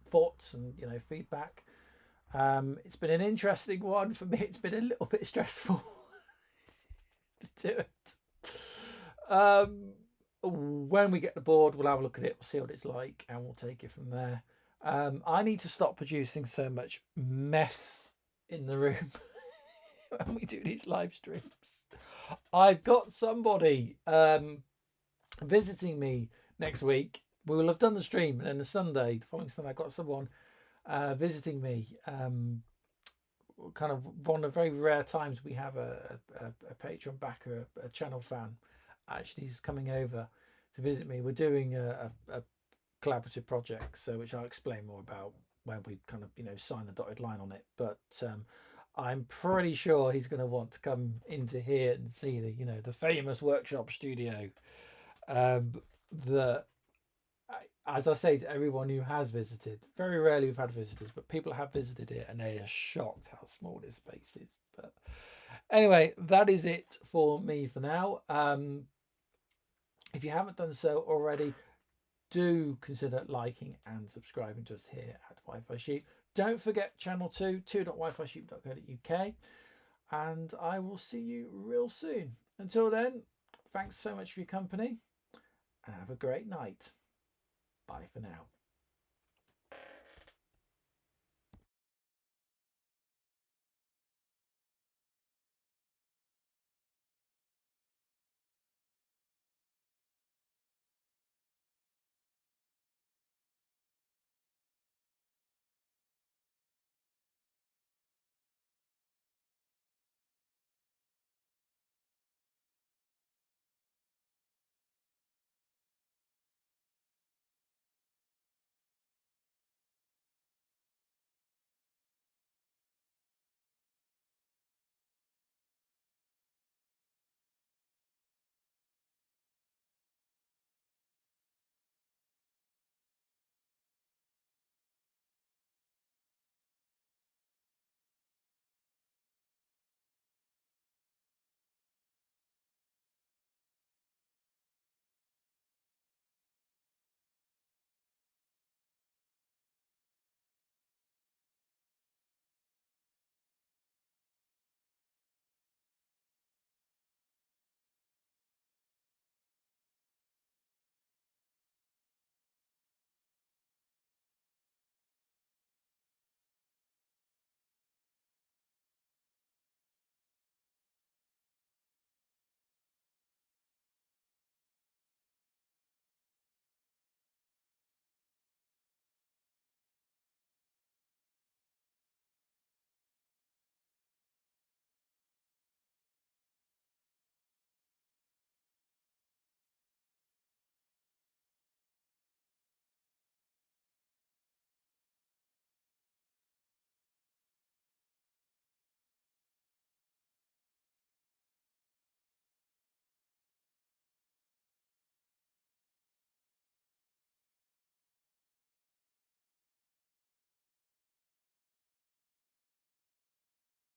thoughts and feedback. It's been an interesting one for me. It's been a little bit stressful to do it. When we get the board, we'll have a look at it, we'll see what it's like, and we'll take it from there. I need to stop producing so much mess in the room when we do these live streams. I've got somebody visiting me next week. We will have done the stream, and then the following Sunday, I've got someone visiting me. Kind of one of the very rare times we have a Patreon backer, a channel fan. Actually, he's coming over to visit me. We're doing a collaborative project, so which I'll explain more about when we kind of sign the dotted line on it. But I'm pretty sure he's going to want to come into here and see the famous workshop studio. As I say to everyone who has visited, very rarely we've had visitors, but people have visited it and they are shocked how small this space is. But anyway, that is it for me for now. If you haven't done so already, do consider liking and subscribing to us here at Wi-Fi Sheep. Don't forget channel 2, 2.wifisheep.co.uk, and I will see you real soon. Until then, thanks so much for your company, and have a great night. Bye for now.